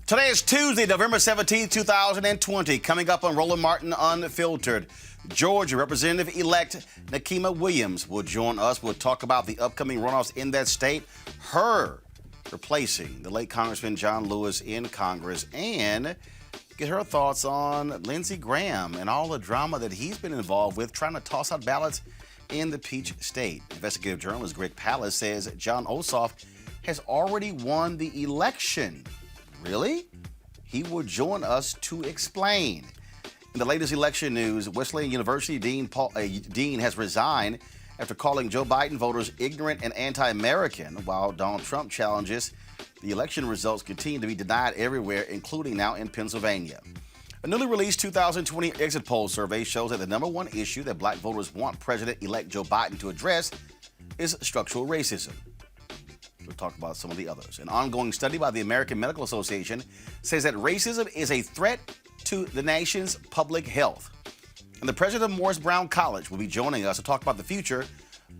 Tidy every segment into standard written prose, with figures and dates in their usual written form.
Today is Tuesday, November 17th, 2020. Coming up on Roland Martin Unfiltered, Georgia Representative-elect Nikema Williams will join us. We'll talk about the upcoming runoffs in that state, her replacing the late Congressman John Lewis in Congress, and get her thoughts on Lindsey Graham and all the drama that he's been involved with trying to toss out ballots in the Peach State. Investigative journalist Greg Pallas says John Ossoff has already won the election. Really? He will join us to explain. In the latest election news, Wesleyan University Dean has resigned after calling Joe Biden voters ignorant and anti-American, while Donald Trump challenges the election results continue to be denied everywhere, including now in Pennsylvania. A newly released 2020 exit poll survey shows that the number one issue that black voters want President-elect Joe Biden to address is structural racism. We'll talk about some of the others. An ongoing study by the American Medical Association says that racism is a threat to the nation's public health. And the president of Morris Brown College will be joining us to talk about the future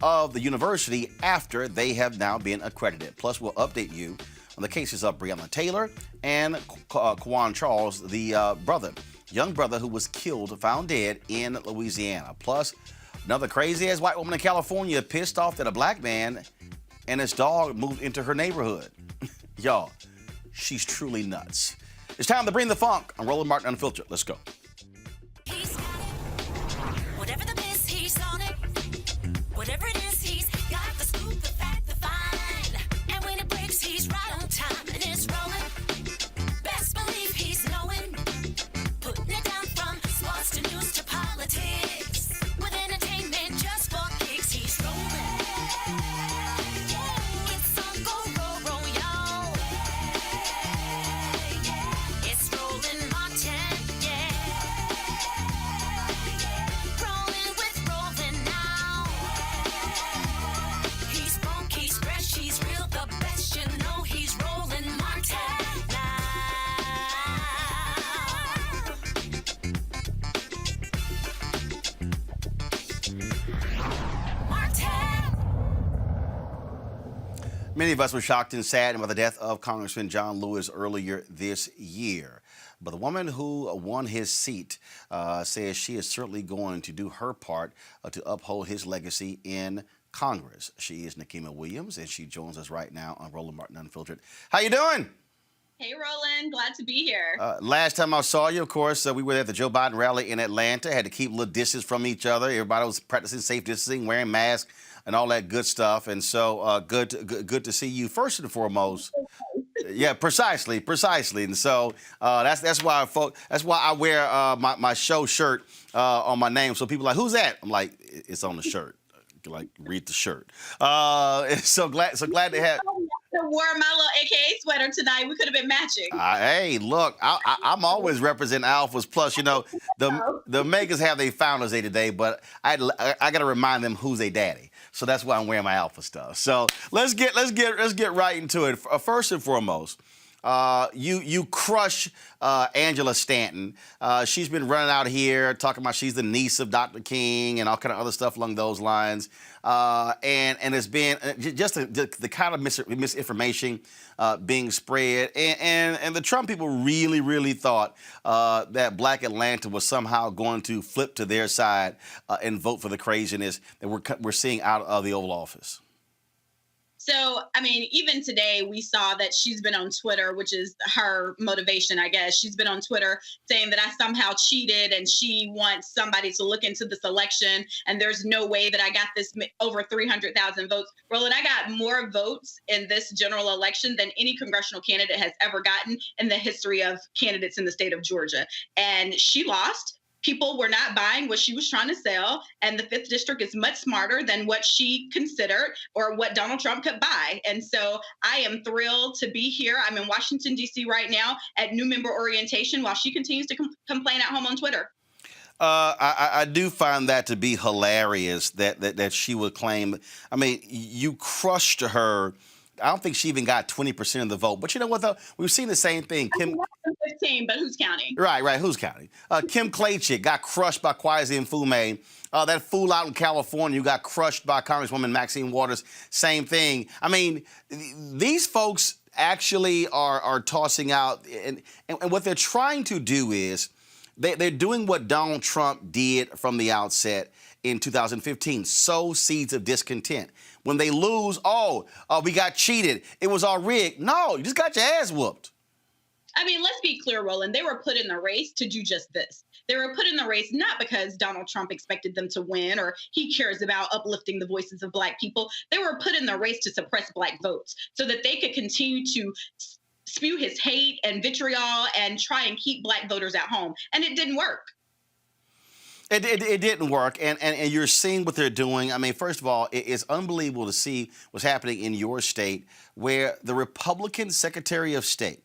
of the university after they have now been accredited. Plus, we'll update you on the cases of Breonna Taylor and Quan Charles, the young brother who was killed, found dead in Louisiana. Plus, another crazy-ass white woman in California pissed off that a black man and his dog moved into her neighborhood. Y'all, she's truly nuts. It's time to bring the funk on Roland Martin Unfiltered. Let's go. He's got it. Whatever the miss, he's on it. Whatever it is, he's got the scoop, the fact, the find. And when it breaks, he's right on time and it's rolling. Best believe he's knowing. Putting it down from sports to news to politics. With entertainment just for kicks, he's rolling. It's on go, roll, y'all. It's Roland Martin, yeah. Rolling with Roland now. He's funk, he's fresh, he's real, the best, you know he's Roland Martin now. Martin. Many of us were shocked and saddened by the death of Congressman John Lewis earlier this year. But the woman who won his seat says she is certainly going to do her part to uphold his legacy in Congress. She is Nikema Williams, and she joins us right now on Roland Martin Unfiltered. How you doing? Hey, Roland. Glad to be here. Last time I saw you, of course, we were at the Joe Biden rally in Atlanta. Had to keep a little distance from each other. Everybody was practicing safe distancing, wearing masks, and all that good stuff. And so good to see you first and foremost. Yeah, precisely. And so that's why I wear my show shirt on my name. So people are like, who's that? I'm like, it's on the shirt. Like, read the shirt. So glad to have. I wore my little AKA sweater tonight. We could have been matching. Hey, look, I'm always representing Alphas. Plus, you know, the makers have their Founders Day today, but I got to remind them who's their daddy. So that's why I'm wearing my Alpha stuff. So let's get right into it. First and foremost, you crush Angela Stanton. She's been running out here talking about she's the niece of Dr. King and all kind of other stuff along those lines. And it's been just the kind of misinformation being spread. And the Trump people really thought that Black Atlanta was somehow going to flip to their side and vote for the craziness that we're seeing out of the Oval Office. So, I mean, even today we saw that she's been on Twitter, which is her motivation, I guess. She's been on Twitter saying that I somehow cheated and she wants somebody to look into this election. And there's no way that I got this over 300,000 votes. Roland, I got more votes in this general election than any congressional candidate has ever gotten in the history of candidates in the state of Georgia. And she lost. People were not buying what she was trying to sell, and the 5th District is much smarter than what she considered or what Donald Trump could buy. And so I am thrilled to be here. I'm in Washington, D.C. right now at new member orientation while she continues to complain at home on Twitter. I do find that to be hilarious that she would claim. I mean, you crushed her. I don't think she even got 20% of the vote. But you know what, though? We've seen the same thing. 15, but who's counting? Right. Who's counting? Kim Klachik got crushed by Kweisi Mfume. That fool out in California who got crushed by Congresswoman Maxine Waters, same thing. I mean, these folks actually are tossing out, and what they're trying to do is they're doing what Donald Trump did from the outset in 2015, sow seeds of discontent. When they lose, we got cheated, it was all rigged. No, you just got your ass whooped. I mean, let's be clear, Roland. They were put in the race to do just this. They were put in the race not because Donald Trump expected them to win or he cares about uplifting the voices of Black people. They were put in the race to suppress Black votes so that they could continue to spew his hate and vitriol and try and keep Black voters at home. And it didn't work. It didn't work, and you're seeing what they're doing. I mean, first of all, it's unbelievable to see what's happening in your state, where the Republican Secretary of State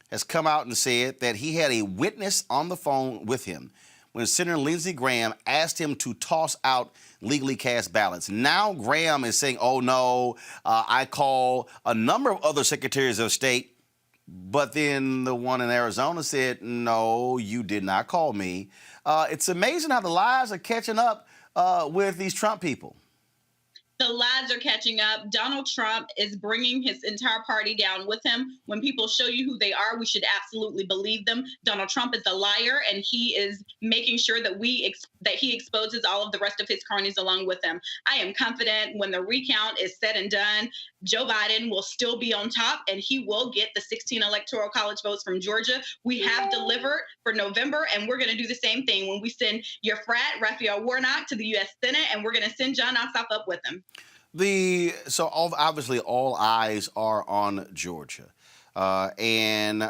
has come out and said that he had a witness on the phone with him when Senator Lindsey Graham asked him to toss out legally cast ballots. Now Graham is saying, oh no, I call a number of other secretaries of state, but then the one in Arizona said, no, you did not call me. It's amazing how the lies are catching up with these Trump people. The lies are catching up. Donald Trump is bringing his entire party down with him. When people show you who they are, we should absolutely believe them. Donald Trump is a liar, and he is making sure that he exposes all of the rest of his cronies along with him. I am confident when the recount is said and done, Joe Biden will still be on top, and he will get the 16 electoral college votes from Georgia. We have delivered for November, and we're going to do the same thing when we send your frat, Raphael Warnock, to the U.S. Senate, and we're going to send John Ossoff up with him. Obviously all eyes are on Georgia, and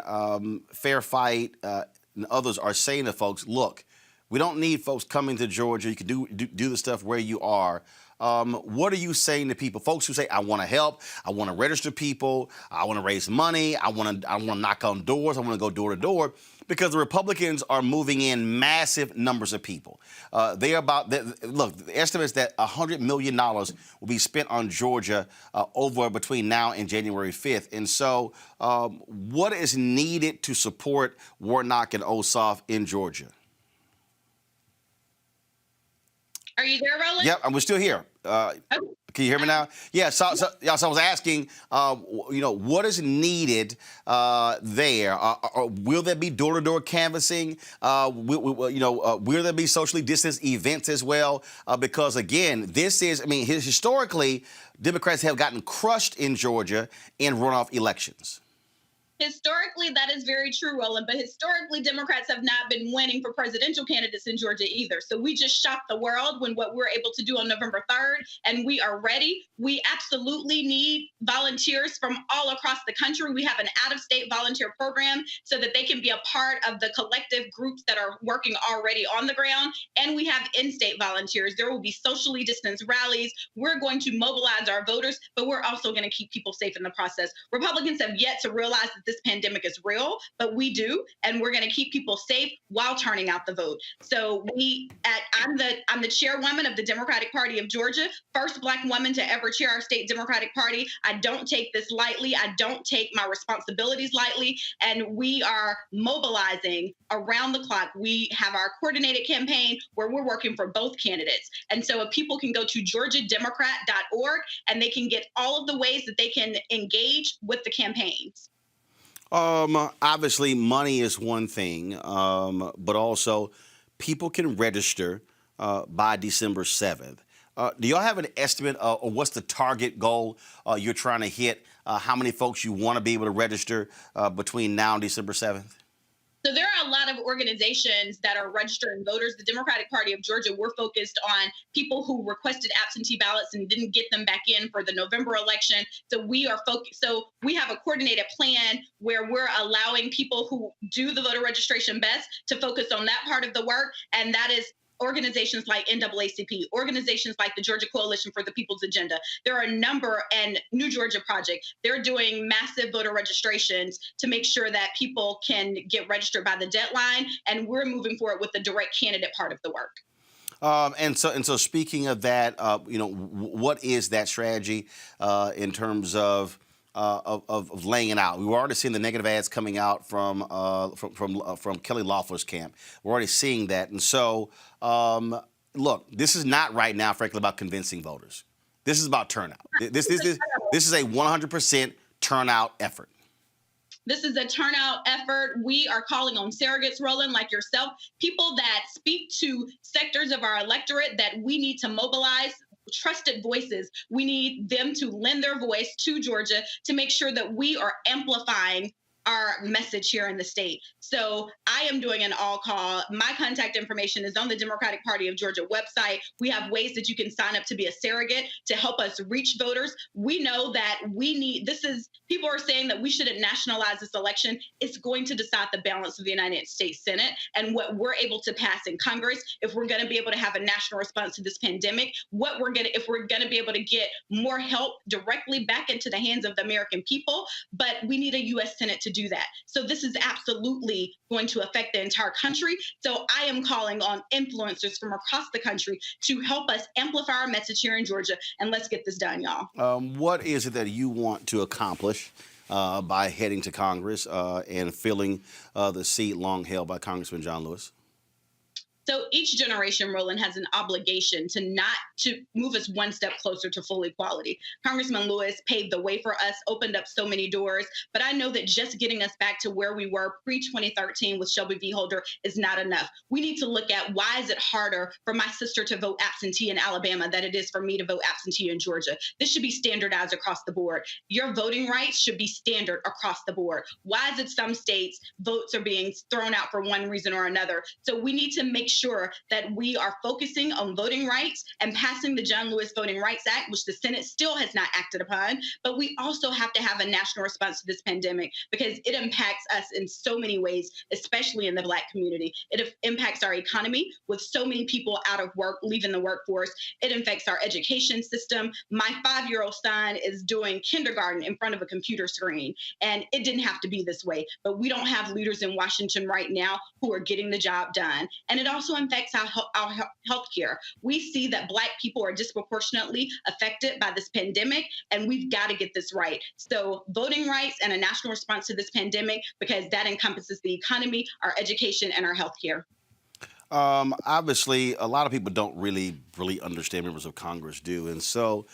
Fair Fight and others are saying to folks, look, we don't need folks coming to Georgia. You can do the stuff where you are. What are you saying to people, folks who say, I want to help, I want to register people, I want to raise money, I want to knock on doors, I want to go door to door, because the Republicans are moving in massive numbers of people. Look, the estimate is that $100 million will be spent on Georgia over between now and January 5th. And so what is needed to support Warnock and Ossoff in Georgia? Are you there, Roland? Yep, we're still here. Okay. Can you hear me now? Yeah. So I was asking, what is needed there? Will there be door-to-door canvassing? Will there be socially distanced events as well? Because again, historically, Democrats have gotten crushed in Georgia in runoff elections. Historically, that is very true, Roland, but historically, Democrats have not been winning for presidential candidates in Georgia either. So we just shocked the world when what we're able to do on November 3rd, and we are ready. We absolutely need volunteers from all across the country. We have an out-of-state volunteer program so that they can be a part of the collective groups that are working already on the ground, and we have in-state volunteers. There will be socially distanced rallies. We're going to mobilize our voters, but we're also going to keep people safe in the process. Republicans have yet to realize that this pandemic is real, but we do, and we're going to keep people safe while turning out the vote. So I'm the chairwoman of the Democratic Party of Georgia, first Black woman to ever chair our state Democratic Party. I don't take this lightly. I don't take my responsibilities lightly, and we are mobilizing around the clock. We have our coordinated campaign where we're working for both candidates. And so if people can go to georgiademocrat.org and they can get all of the ways that they can engage with the campaigns. Obviously, money is one thing, but also people can register by December 7th. Do y'all have an estimate of what's the target goal you're trying to hit? How many folks you want to be able to register between now and December 7th? So there are a lot of organizations that are registering voters. The Democratic Party of Georgia, we're focused on people who requested absentee ballots and didn't get them back in for the November election. So we are focused. So we have a coordinated plan where we're allowing people who do the voter registration best to focus on that part of the work. And that is organizations like NAACP, organizations like the Georgia Coalition for the People's Agenda. There are a number, and New Georgia Project. They're doing massive voter registrations to make sure that people can get registered by the deadline, and we're moving forward with the direct candidate part of the work. And so speaking of that, what is that strategy in terms of laying it out? We've already seen the negative ads coming out from Kelly Loeffler's camp. We're already seeing that, and so look, this is not right now, frankly, about convincing voters. This is about turnout. This is a 100% turnout effort? This is a turnout effort. We are calling on surrogates, Roland, like yourself, people that speak to sectors of our electorate that we need to mobilize. Trusted voices. We need them to lend their voice to Georgia to make sure that we are amplifying our message here in the state. So I am doing an all call. My contact information is on the Democratic Party of Georgia website. We have ways that you can sign up to be a surrogate to help us reach voters. We know that we need, people are saying that we shouldn't nationalize this election. It's going to decide the balance of the United States Senate and what we're able to pass in Congress. If we're going to be able to have a national response to this pandemic, if we're going to be able to get more help directly back into the hands of the American people, but we need a U.S. Senate to do that. So this is absolutely going to affect the entire country. So I am calling on influencers from across the country to help us amplify our message here in Georgia, and let's get this done, y'all. What is it that you want to accomplish by heading to Congress and filling the seat long held by Congressman John Lewis? So each generation, Roland, has an obligation to move us one step closer to full equality. Congressman Lewis paved the way for us, opened up so many doors, but I know that just getting us back to where we were pre-2013 with Shelby v. Holder is not enough. We need to look at why is it harder for my sister to vote absentee in Alabama than it is for me to vote absentee in Georgia. This should be standardized across the board. Your voting rights should be standard across the board. Why is it some states votes are being thrown out for one reason or another? So we need to make sure that we are focusing on voting rights and passing the John Lewis Voting Rights Act, which the Senate still has not acted upon. But we also have to have a national response to this pandemic because it impacts us in so many ways, especially in the Black community. It impacts our economy with so many people out of work, leaving the workforce. It affects our education system. My 5-year-old son is doing kindergarten in front of a computer screen, and it didn't have to be this way. But we don't have leaders in Washington right now who are getting the job done. And it also affects our health care. We see that Black people are disproportionately affected by this pandemic, and we've got to get this right. So voting rights and a national response to this pandemic, because that encompasses the economy, our education, and our health care. Obviously, a lot of people don't really understand, members of Congress do. And so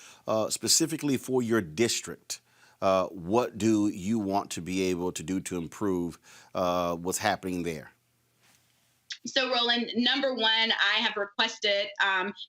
specifically for your district, what do you want to be able to do to improve what's happening there? So, Roland, number one, I have requested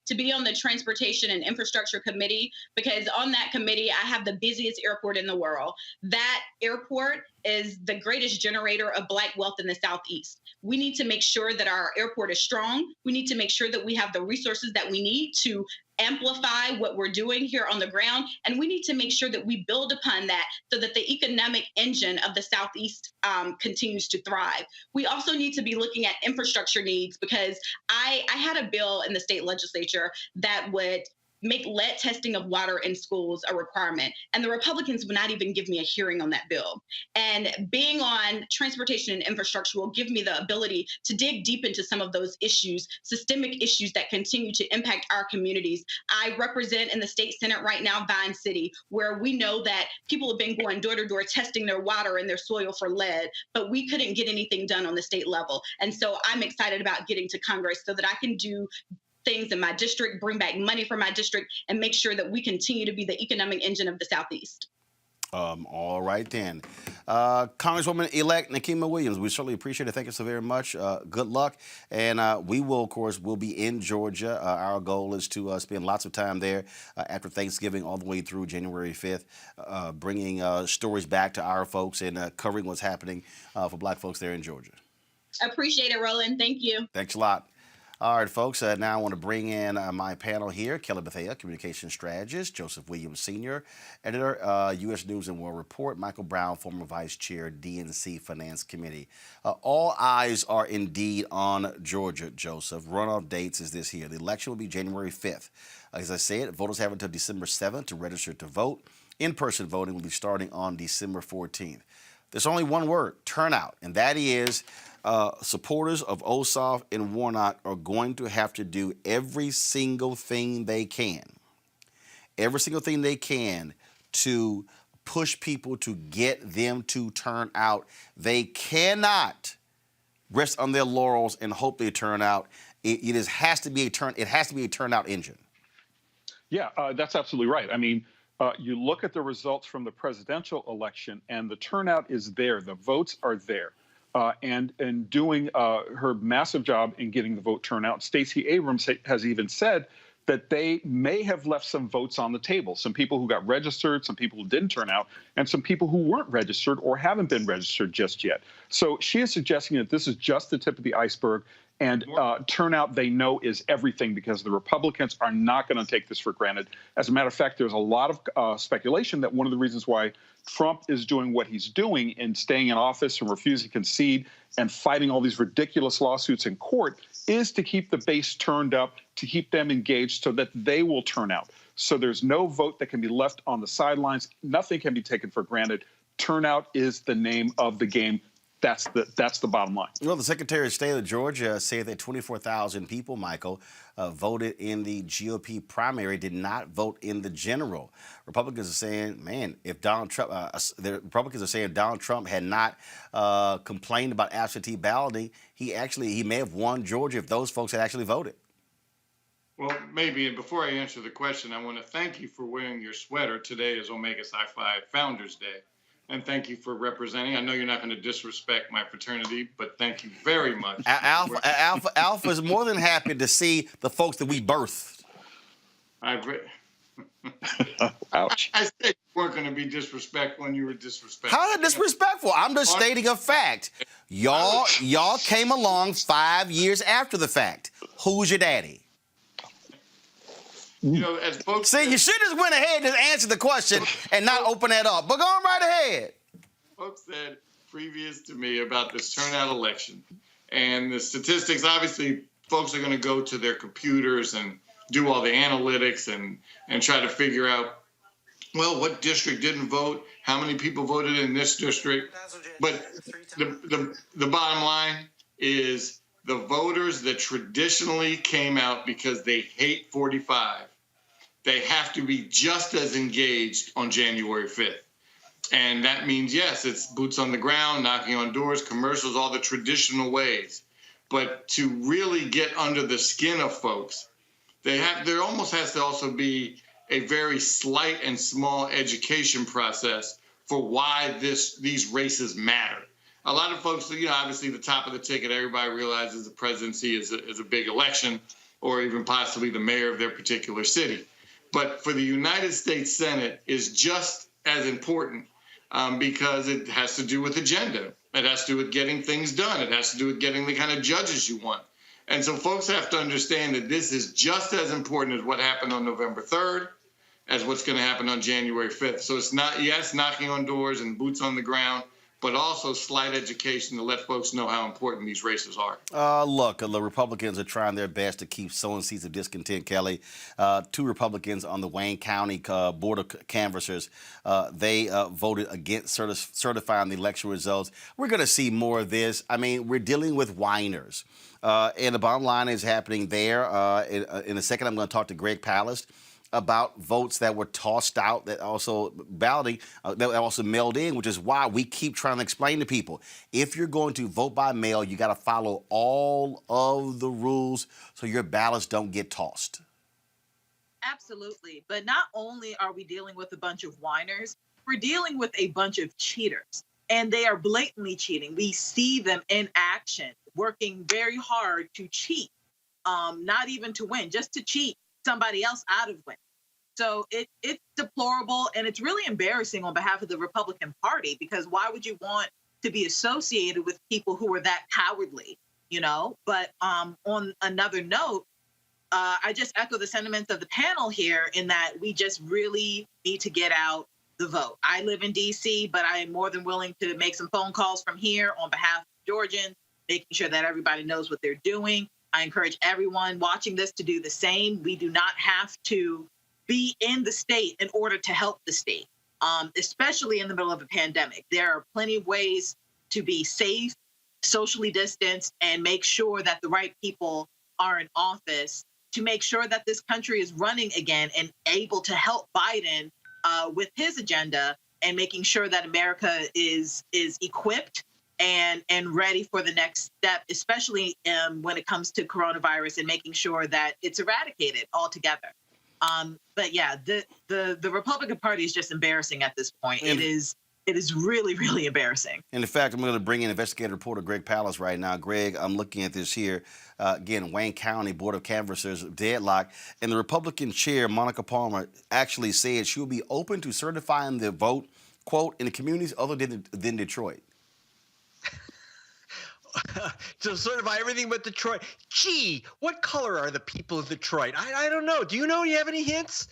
to be on the Transportation and Infrastructure Committee because on that committee, I have the busiest airport in the world. That airport is the greatest generator of Black wealth in the Southeast. We need to make sure that our airport is strong. We need to make sure that we have the resources that we need to amplify what we're doing here on the ground. And we need to make sure that we build upon that so that the economic engine of the Southeast continues to thrive. We also need to be looking at infrastructure needs because I had a bill in the state legislature that would make lead testing of water in schools a requirement. And the Republicans would not even give me a hearing on that bill. And being on transportation and infrastructure will give me the ability to dig deep into some of those issues, systemic issues that continue to impact our communities. I represent in the state Senate right now, Vine City, where we know that people have been going door to door testing their water and their soil for lead, but we couldn't get anything done on the state level. And so I'm excited about getting to Congress so that I can do things in my district, bring back money for my district, and make sure that we continue to be the economic engine of the Southeast. All right, then. Congresswoman-elect Nekima Williams, we certainly appreciate it. Thank you so very much. Good luck. And we will, of course, will be in Georgia. Our goal is to spend lots of time there after Thanksgiving all the way through January 5th, bringing stories back to our folks and covering what's happening for Black folks there in Georgia. Appreciate it, Roland. Thank you. Thanks a lot. All right, folks, now I want to bring in my panel here. Kelly Bethea, communication strategist. Joseph Williams, senior editor, U.S. News and World Report. Michael Brown, former vice chair, DNC Finance Committee. All eyes are indeed on Georgia, Joseph. Runoff dates is this here. The election will be January 5th. As I said, voters have until December 7th to register to vote. In-person voting will be starting on December 14th. There's only one word, turnout, and that is supporters of Ossoff and Warnock are going to have to do every single thing they can to push people to get them to turn out. They cannot rest on their laurels and hope they turn out. It has to be a turnout engine. Yeah, that's absolutely right. I mean, You look at the results from the presidential election, and the turnout is there. The votes are there. And doing her massive job in getting the vote turnout, Stacey Abrams has even said that they may have left some votes on the table. Some people who got registered, some people who didn't turn out, and some people who weren't registered or haven't been registered just yet. So she is suggesting that this is just the tip of the iceberg, and turnout, they know, is everything, because the Republicans are not going to take this for granted. As a matter of fact, there's a lot of speculation that one of the reasons why Trump is doing what he's doing in staying in office and refusing to concede and fighting all these ridiculous lawsuits in court is to keep the base turned up, to keep them engaged so that they will turn out. So there's no vote that can be left on the sidelines. Nothing can be taken for granted. Turnout is the name of the game. That's the bottom line. Well, the Secretary of State of Georgia said that 24,000 people, Michael, voted in the GOP primary, did not vote in the general. Republicans are saying, man, if Donald Trump, the Republicans are saying Donald Trump had not complained about absentee balloting, he may have won Georgia if those folks had actually voted. Well, maybe. And before I answer the question, I want to thank you for wearing your sweater. Today is Omega Psi Phi Founders Day. And thank you for representing. I know you're not going to disrespect my fraternity, but thank you very much. Alpha is more than happy to see the folks that we birthed. Ouch. I said you weren't going to be disrespectful when you were disrespectful. How is it disrespectful? I'm just stating a fact. Y'all came along 5 years after the fact. Who's your daddy? You know, as folks See, you should just went ahead and just answer the question and not open that up. But go on right ahead. Folks said previous to me about this turnout election and the statistics. Obviously, folks are going to go to their computers and do all the analytics and try to figure out, well, what district didn't vote, how many people voted in this district. But the bottom line is the voters that traditionally came out because they hate 45, they have to be just as engaged on January 5th. And that means, yes, it's boots on the ground, knocking on doors, commercials, all the traditional ways. But to really get under the skin of folks, there almost has to also be a very slight and small education process for why these races matter. A lot of folks, obviously the top of the ticket, everybody realizes the presidency is a big election, or even possibly the mayor of their particular city. But for the United States Senate is just as important because it has to do with agenda. It has to do with getting things done. It has to do with getting the kind of judges you want. And so folks have to understand that this is just as important as what happened on November 3rd as what's going to happen on January 5th. So it's not, yes, knocking on doors and boots on the ground, but also slight education to let folks know how important these races are. Look, the Republicans are trying their best to keep sowing seeds of discontent, Kelly. 2 Republicans on the Wayne County Board of Canvassers, they voted against certifying the election results. We're going to see more of this. I mean, we're dealing with whiners. And the bottom line is happening there. In a second, I'm going to talk to Greg Palast about votes that were tossed out, that also balloting, that also mailed in, which is why we keep trying to explain to people, if you're going to vote by mail, you got to follow all of the rules so your ballots don't get tossed. Absolutely. But not only are we dealing with a bunch of whiners, we're dealing with a bunch of cheaters, and they are blatantly cheating. We see them in action, working very hard to cheat, not even to win, just to cheat somebody else out of win. So it's deplorable, and it's really embarrassing on behalf of the Republican Party, because why would you want to be associated with people who are that cowardly, But on another note, I just echo the sentiments of the panel here in that we just really need to get out the vote. I live in D.C., but I am more than willing to make some phone calls from here on behalf of Georgians, making sure that everybody knows what they're doing. I encourage everyone watching this to do the same. We do not have to be in the state in order to help the state, especially in the middle of a pandemic. There are plenty of ways to be safe, socially distanced, and make sure that the right people are in office to make sure that this country is running again and able to help Biden with his agenda and making sure that America is equipped and ready for the next step, especially when it comes to coronavirus and making sure that it's eradicated altogether. But yeah, the Republican Party is just embarrassing at this point. It is really, really embarrassing. And in fact, I'm going to bring in investigative reporter Greg Pallas right now. Greg, I'm looking at this here. Again, Wayne County Board of Canvassers deadlock. And the Republican chair, Monica Palmer, actually said she will be open to certifying the vote, quote, in the communities other than Detroit. To certify everything but Detroit. Gee, what color are the people of Detroit? I don't know. Do you know? Do you have any hints?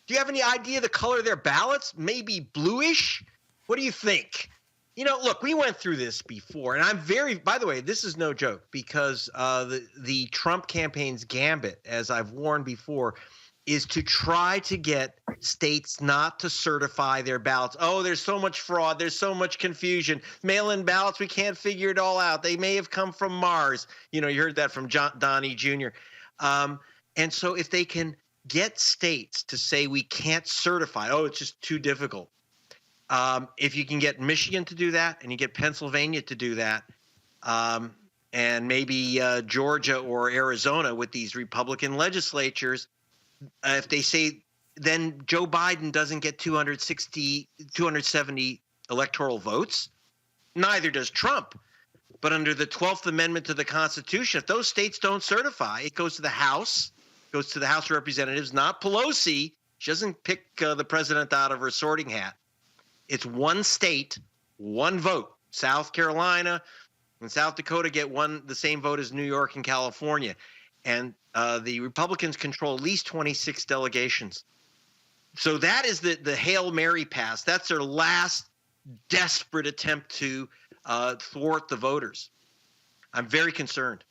Do you have any idea the color of their ballots? Maybe bluish? What do you think? You know, look, we went through this before, and I'm by the way, this is no joke, because the Trump campaign's gambit, as I've warned before, is to try to get states not to certify their ballots. Oh, there's so much fraud. There's so much confusion. Mail-in ballots, we can't figure it all out. They may have come from Mars. You know, you heard that from Donnie Jr. And so if they can get states to say we can't certify, oh, it's just too difficult. If you can get Michigan to do that, and you get Pennsylvania to do that, and maybe Georgia or Arizona with these Republican legislatures, if they say then Joe Biden doesn't get 270 electoral votes, neither does Trump. But under the 12th Amendment to the Constitution, if those states don't certify, it goes to the House, goes to the House of Representatives, not Pelosi. She doesn't pick the president out of her sorting hat. It's one state, one vote. South Carolina and South Dakota get the same vote as New York and California. And the Republicans control at least 26 delegations. So that is the Hail Mary pass. That's their last desperate attempt to thwart the voters. I'm very concerned.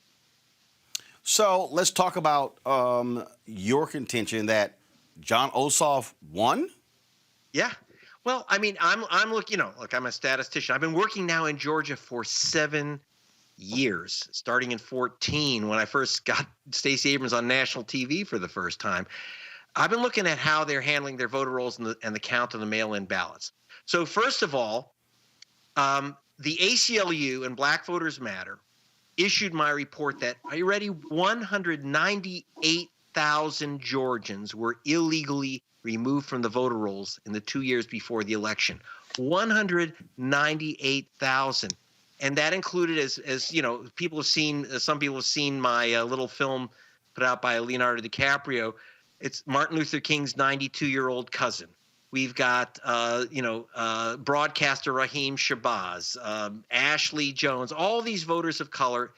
So let's talk about your contention that John Ossoff won? Yeah. Well, I mean, I'm looking, look, I'm a statistician. I've been working now in Georgia for 7 years, starting in 2014 when I first got Stacey Abrams on national TV for the first time. I've been looking at how they're handling their voter rolls and the count of the mail-in ballots. So first of all, the ACLU and Black Voters Matter issued my report that, are you ready? 198,000 Georgians were illegally removed from the voter rolls in the 2 years before the election. 198,000. And that included, as you know, people have seen, some people have seen my little film put out by Leonardo DiCaprio. It's Martin Luther King's 92-year-old cousin. We've got, broadcaster Raheem Shabazz, Ashley Jones, all these voters of color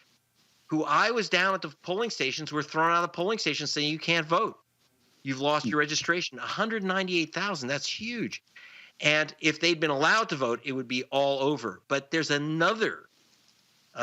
who I was down at the polling stations were thrown out of the polling stations saying you can't vote. You've lost your registration. 198,000, that's huge. And if they'd been allowed to vote, it would be all over. But there's another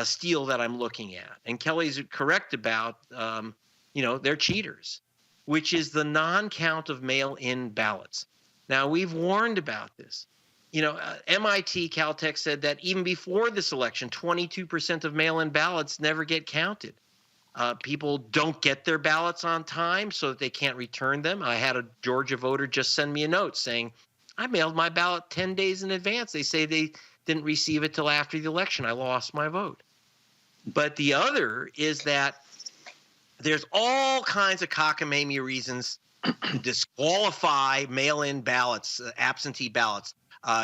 steal that I'm looking at. And Kelly's correct about, they're cheaters, which is the non-count of mail-in ballots. Now, we've warned about this. MIT, Caltech said that even before this election, 22% of mail-in ballots never get counted. People don't get their ballots on time so that they can't return them. I had a Georgia voter just send me a note saying, I mailed my ballot 10 days in advance. They say they didn't receive it till after the election. I lost my vote. But the other is that there's all kinds of cockamamie reasons to disqualify mail-in ballots, absentee ballots.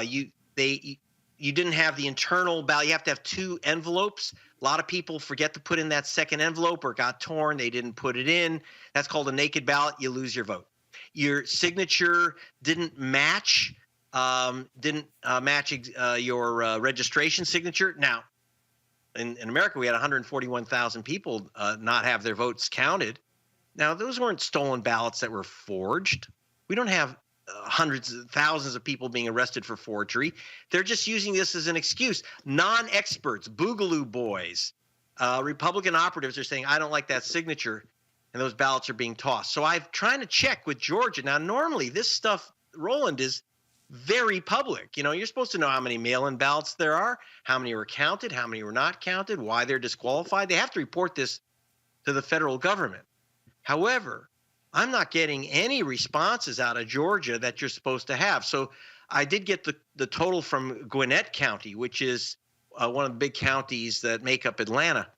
You didn't have the internal ballot. You have to have 2 envelopes. A lot of people forget to put in that second envelope or got torn. They didn't put it in. That's called a naked ballot. You lose your vote. Your signature didn't match your registration signature. Now, in America, we had 141,000 people not have their votes counted. Now, those weren't stolen ballots that were forged. We don't have hundreds of thousands of people being arrested for forgery. They're just using this as an excuse. Non-experts, boogaloo boys, Republican operatives are saying, I don't like that signature. And those ballots are being tossed. So I'm trying to check with Georgia. Now, normally this stuff, Roland, is very public. You're supposed to know how many mail-in ballots there are, how many were counted, how many were not counted, why they're disqualified. They have to report this to the federal government. However, I'm not getting any responses out of Georgia that you're supposed to have. So I did get the total from Gwinnett County, which is one of the big counties that make up Atlanta.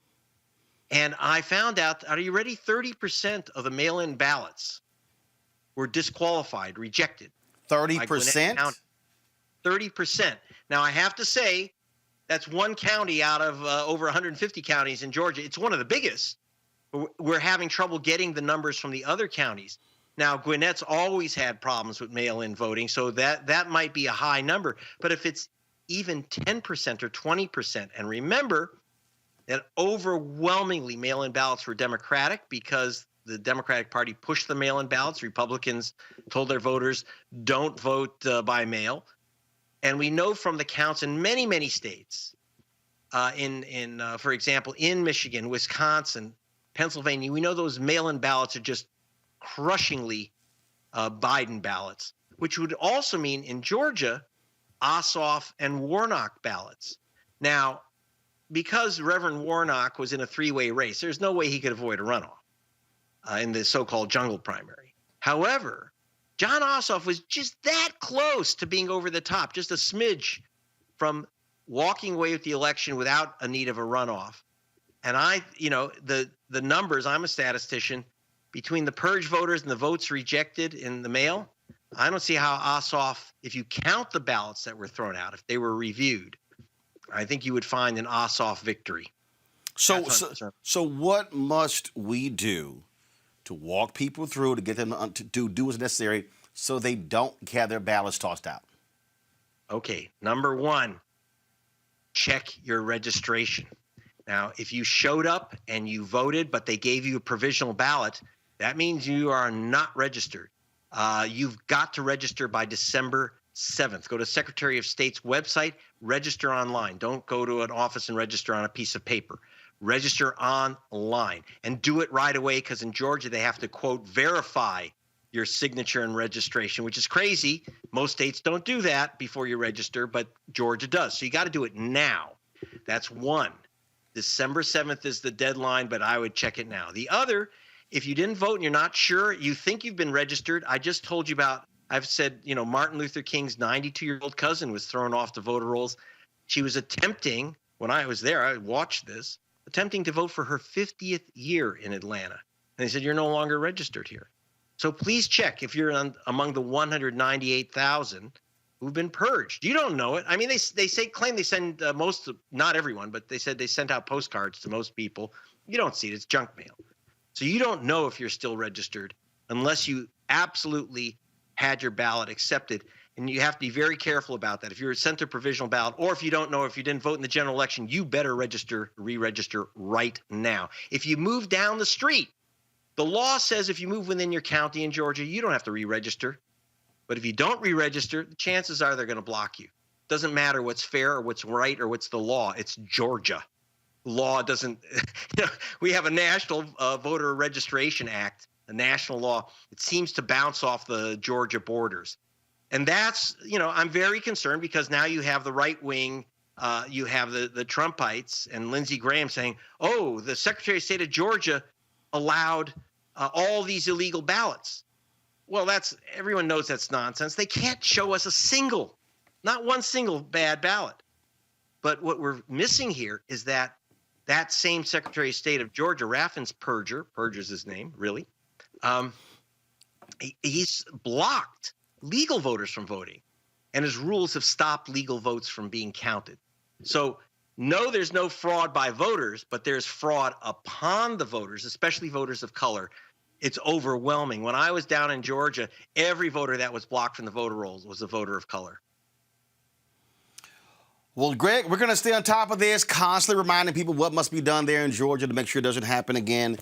And I found out, are you ready? 30% of the mail-in ballots were disqualified, rejected. by 30%? Gwinnett County. 30%. Now, I have to say, that's one county out of over 150 counties in Georgia. It's one of the biggest. We're having trouble getting the numbers from the other counties. Now, Gwinnett's always had problems with mail-in voting, so that might be a high number. But if it's even 10% or 20%, and remember that overwhelmingly mail-in ballots were Democratic because the Democratic Party pushed the mail-in ballots. Republicans told their voters, don't vote by mail. And we know from the counts in many, many states, for example, in Michigan, Wisconsin, Pennsylvania, we know those mail-in ballots are just crushingly Biden ballots, which would also mean in Georgia, Ossoff and Warnock ballots. Now, because Reverend Warnock was in a three-way race, there's no way he could avoid a runoff in the so-called jungle primary. However, John Ossoff was just that close to being over the top, just a smidge from walking away with the election without a need of a runoff. And the numbers, I'm a statistician, between the purge voters and the votes rejected in the mail, I don't see how Ossoff, if you count the ballots that were thrown out, if they were reviewed, I think you would find an Ossoff victory. So what must we do to walk people through, to get them to do what's necessary so they don't have their ballots tossed out? Okay, number one, check your registration. Now, if you showed up and you voted, but they gave you a provisional ballot, that means you are not registered. You've got to register by December 7th. Go to Secretary of State's website, register online. Don't go to an office and register on a piece of paper. Register online and do it right away, because in Georgia they have to, quote, verify your signature and registration, which is crazy. Most states don't do that before you register, but Georgia does. So you got to do it now. That's one. December 7th is the deadline, but I would check it now. The other, if you didn't vote and you're not sure, you think you've been registered, I just told you about, I've said, Martin Luther King's 92-year-old cousin was thrown off the voter rolls. She was attempting, when I was there, I watched this, attempting to vote for her 50th year in Atlanta. And they said, you're no longer registered here. So please check if you're among the 198,000 who've been purged. You don't know it. I mean, they claim they send not everyone, but they said they sent out postcards to most people. You don't see it. It's junk mail. So you don't know if you're still registered unless you absolutely had your ballot accepted. And you have to be very careful about that. If you're sent a provisional ballot, or if you don't know if you didn't vote in the general election, you better re-register right now. If you move down the street, the law says if you move within your county in Georgia, you don't have to re-register. But if you don't re-register, the chances are they're going to block you. Doesn't matter what's fair or what's right or what's the law. It's Georgia. Law doesn't we have a national voter registration act, a national law. It seems to bounce off the Georgia borders. And that's, I'm very concerned because now you have the right wing, you have the Trumpites and Lindsey Graham saying, oh, the Secretary of State of Georgia allowed all these illegal ballots. Well, everyone knows that's nonsense. They can't show us not one single bad ballot. But what we're missing here is that same Secretary of State of Georgia, Raffin's Perger's his name, really, he's blocked legal voters from voting, and his rules have stopped legal votes from being counted. So no, there's no fraud by voters, but there's fraud upon the voters, especially voters of color. It's overwhelming. When I was down in Georgia, every voter that was blocked from the voter rolls was a voter of color. Well, Greg, we're going to stay on top of this, constantly reminding people what must be done there in Georgia to make sure it doesn't happen again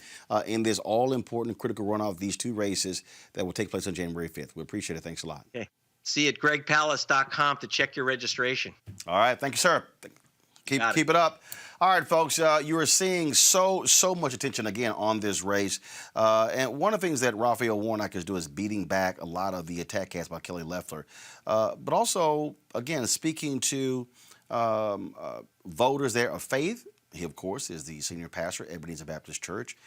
in this all-important critical runoff, these two races that will take place on January 5th. We appreciate it. Thanks a lot. Okay. See you at gregpalace.com to check your registration. All right. Thank you, sir. Keep it up. All right, folks, you are seeing so much attention, again, on this race. And one of the things that Raphael Warnock is doing is beating back a lot of the attack ads by Kelly Loeffler. But also, again, speaking to voters there of faith. He, of course, is the senior pastor at Ebenezer Baptist Church.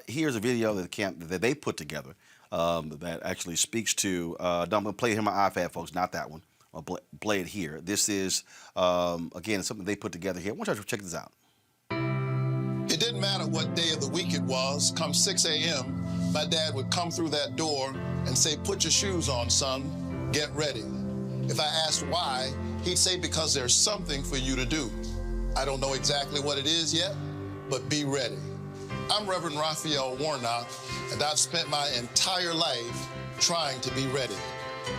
Here's a video that they put together that actually speaks to, I'm going to play it here on my iPad, folks, not that one. I'll play it here. This is, again, something they put together here. I want you to check this out. It didn't matter what day of the week it was. Come 6 a.m., My dad would come through that door and say, "Put your shoes on, son, get ready." If I asked why, he'd say, "Because there's something for you to do. I don't know exactly what it is yet, but be ready." I'm Reverend Raphael Warnock, and I've spent my entire life trying to be ready.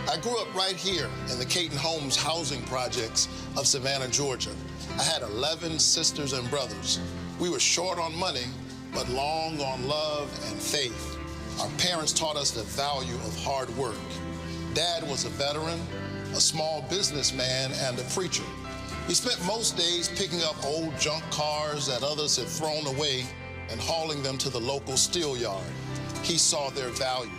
I grew up right here in the Caton Homes housing projects of Savannah, Georgia. I had 11 sisters and brothers. We were short on money, but long on love and faith. Our parents taught us the value of hard work. Dad was a veteran, a small businessman, and a preacher. He spent most days picking up old junk cars that others had thrown away and hauling them to the local steel yard. He saw their value.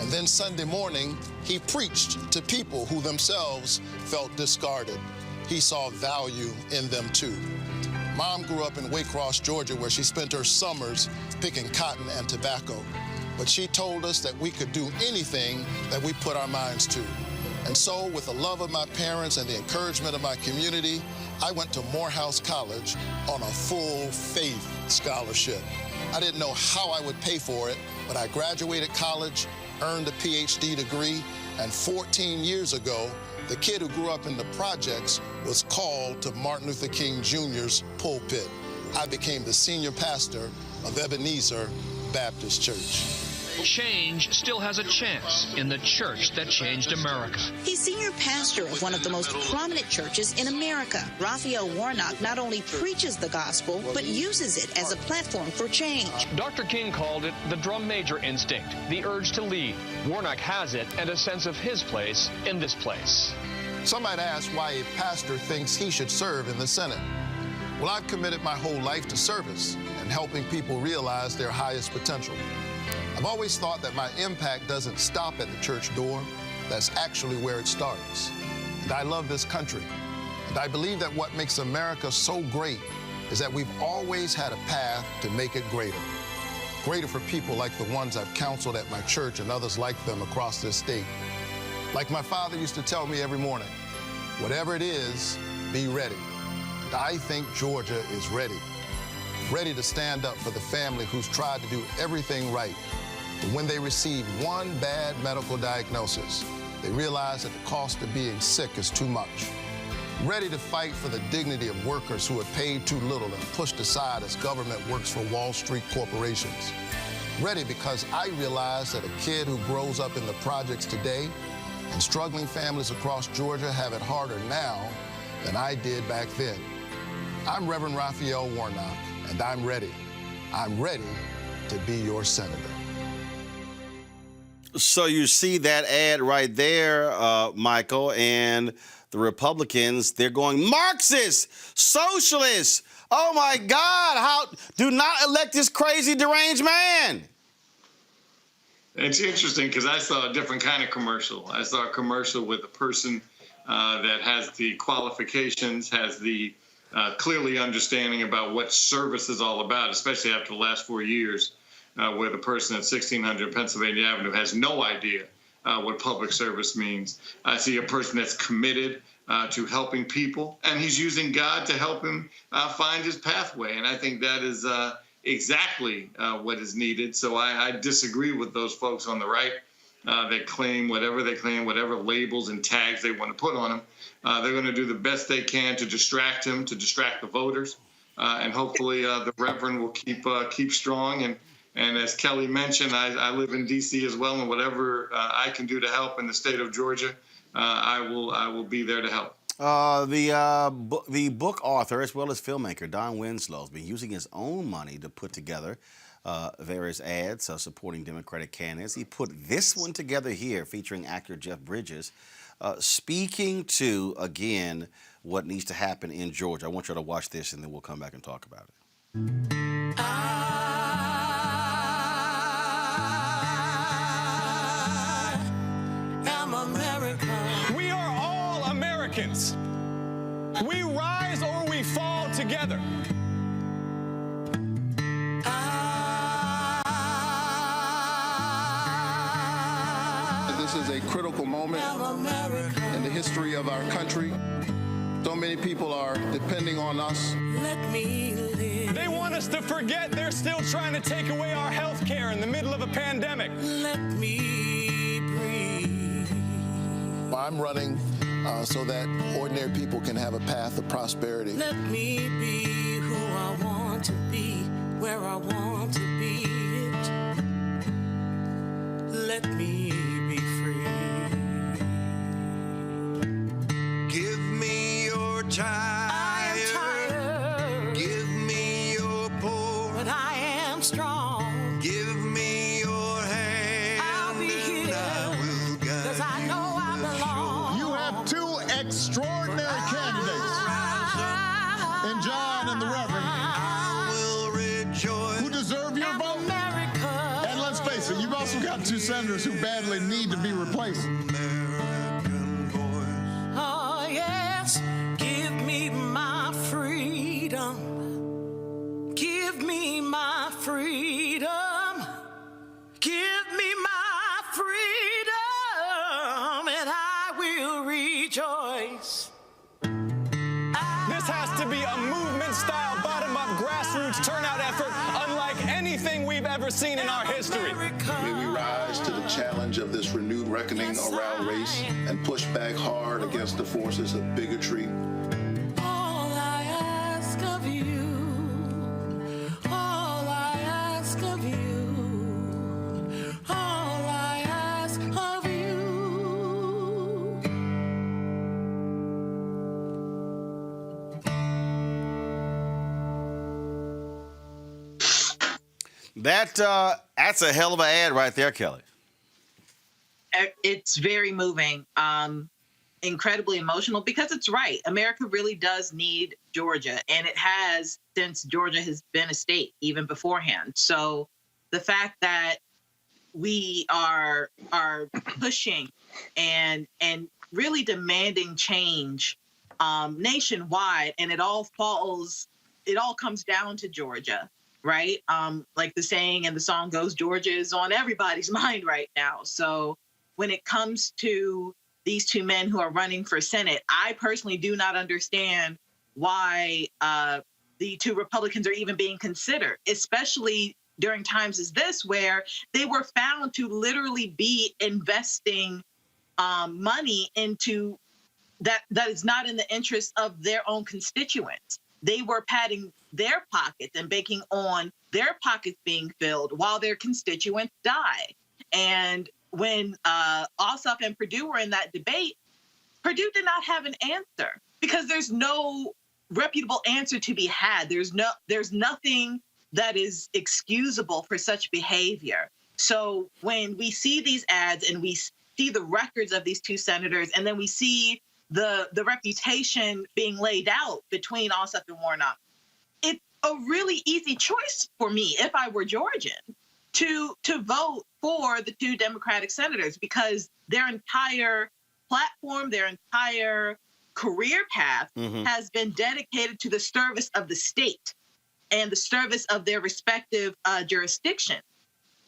And then Sunday morning, he preached to people who themselves felt discarded. He saw value in them too. Mom grew up in Waycross, Georgia, where she spent her summers picking cotton and tobacco. But she told us that we could do anything that we put our minds to. And so, with the love of my parents and the encouragement of my community, I went to Morehouse College on a full faith scholarship. I didn't know how I would pay for it, but I graduated college, earned a PhD degree, and 14 years ago, the kid who grew up in the projects was called to Martin Luther King Jr.'s pulpit. I became the senior pastor of Ebenezer Baptist Church. Change still has a chance in the church that changed America. He's senior pastor of one of the most prominent churches in America. Raphael Warnock not only preaches the gospel, but uses it as a platform for change. Dr. King called it the drum major instinct, the urge to lead. Warnock has it and a sense of his place in this place. Some might ask why a pastor thinks he should serve in the Senate. Well, I've committed my whole life to service and helping people realize their highest potential. I've always thought that my impact doesn't stop at the church door. That's actually where it starts. And I love this country. And I believe that what makes America so great is that we've always had a path to make it greater. Greater for people like the ones I've counseled at my church and others like them across this state. Like my father used to tell me every morning, whatever it is, be ready. And I think Georgia is ready. Ready to stand up for the family who's tried to do everything right. But when they receive one bad medical diagnosis, they realize that the cost of being sick is too much. Ready to fight for the dignity of workers who are paid too little and pushed aside as government works for Wall Street corporations. Ready because I realize that a kid who grows up in the projects today and struggling families across Georgia have it harder now than I did back then. I'm Reverend Raphael Warnock, and I'm ready. I'm ready to be your senator. So you see that ad right there, Michael, and the Republicans, they're going Marxist, socialist. Oh, my God, do not elect this crazy deranged man. It's interesting because I saw a different kind of commercial. I saw a commercial with a person that has the qualifications, has the clearly understanding about what service is all about, especially after the last 4 years, where the person at 1600 Pennsylvania Avenue has no idea what public service means. I see a person that's committed to helping people, and he's using God to help him find his pathway. And I think that is exactly what is needed. So I disagree with those folks on the right that claim, whatever labels and tags they want to put on him. They're going to do the best they can to distract him, to distract the voters. And hopefully the Reverend will keep strong. And as Kelly mentioned, I live in D.C. as well, and whatever I can do to help in the state of Georgia, I will be there to help. The book author as well as filmmaker Don Winslow has been using his own money to put together various ads supporting Democratic candidates. He put this one together here featuring actor Jeff Bridges, speaking to, again, what needs to happen in Georgia. I want you to watch this, and then we'll come back and talk about it. We are all Americans. We rise or we fall together. This is a critical moment in the history of our country. So many people are depending on us. They want to us to forget they're still trying to take away our health care in the middle of a pandemic. Let me breathe. I'm running so that ordinary people can have a path of prosperity. Let me be who I want to be, where I want to be it. Let me be free. Give me your time. I am tired. Give me your poor. But I am strong. Give me your hand. I'll be here. I will guide 'Cause I know I belong. You have two extraordinary candidates in John and the Reverend who deserve your vote. And let's face it, you've also got two senators who badly need to be replaced. Oh, yes. Give me my freedom. Give me my freedom. Give me my freedom, and I will rejoice. This has to be a movement-style, bottom-up, grassroots turnout effort unlike anything we've ever seen in our history. May we rise to the challenge of this renewed reckoning around race and push back hard against the forces of bigotry. All I ask of you, all I ask of you, all I ask of you. That's a hell of an ad right there, Kelly. It's very moving, incredibly emotional, because it's right. America really does need Georgia, and it has since Georgia has been a state, even beforehand. So the fact that we are pushing and really demanding change nationwide, and it all comes down to Georgia, right? Like the saying and the song goes, Georgia is on everybody's mind right now. So when it comes to these two men who are running for Senate, I personally do not understand why the two Republicans are even being considered, especially during times as this, where they were found to literally be investing money into that is not in the interest of their own constituents. They were padding their pockets and banking on their pockets being filled while their constituents die. And when Ossoff and Perdue were in that debate, Perdue did not have an answer because there's no reputable answer to be had. There's nothing that is excusable for such behavior. So when we see these ads and we see the records of these two senators, and then we see the reputation being laid out between Ossoff and Warnock, it's a really easy choice for me, if I were Georgian, to vote for the two Democratic senators, because their entire platform, their entire career path has been dedicated to the service of the state and the service of their respective jurisdiction.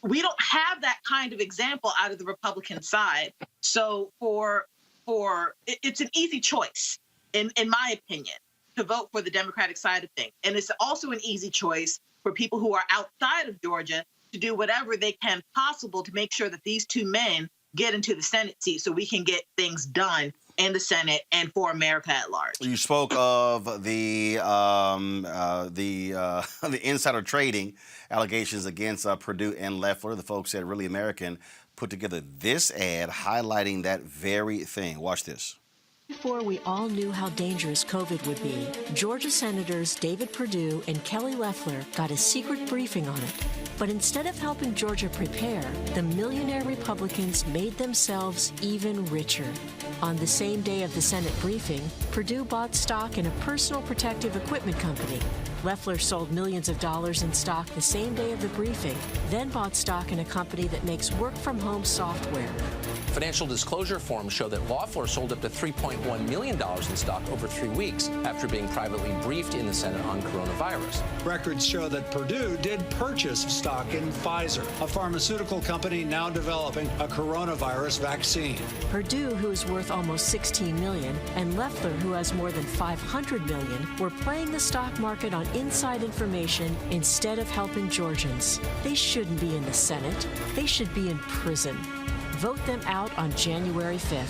We don't have that kind of example out of the Republican side. So it's an easy choice, in my opinion, to vote for the Democratic side of things. And it's also an easy choice for people who are outside of Georgia to do whatever they can possible to make sure that these two men get into the Senate seat so we can get things done in the Senate and for America at large. You spoke of the insider trading allegations against Perdue and Loeffler. The folks at Really American put together this ad highlighting that very thing. Watch this. Before we all knew how dangerous COVID would be, Georgia Senators David Perdue and Kelly Loeffler got a secret briefing on it. But instead of helping Georgia prepare, the millionaire Republicans made themselves even richer. On the same day of the Senate briefing, Perdue bought stock in a personal protective equipment company. Loeffler sold millions of dollars in stock the same day of the briefing, then bought stock in a company that makes work-from-home software. Financial disclosure forms show that Loeffler sold up to $3.1 million in stock over 3 weeks after being privately briefed in the Senate on coronavirus. Records show that Purdue did purchase stock in Pfizer, a pharmaceutical company now developing a coronavirus vaccine. Purdue, who is worth almost $16 million, and Loeffler, who has more than $500 million, were playing the stock market on inside information instead of helping Georgians. They shouldn't be in the Senate. They should be in prison. Vote them out on January 5th.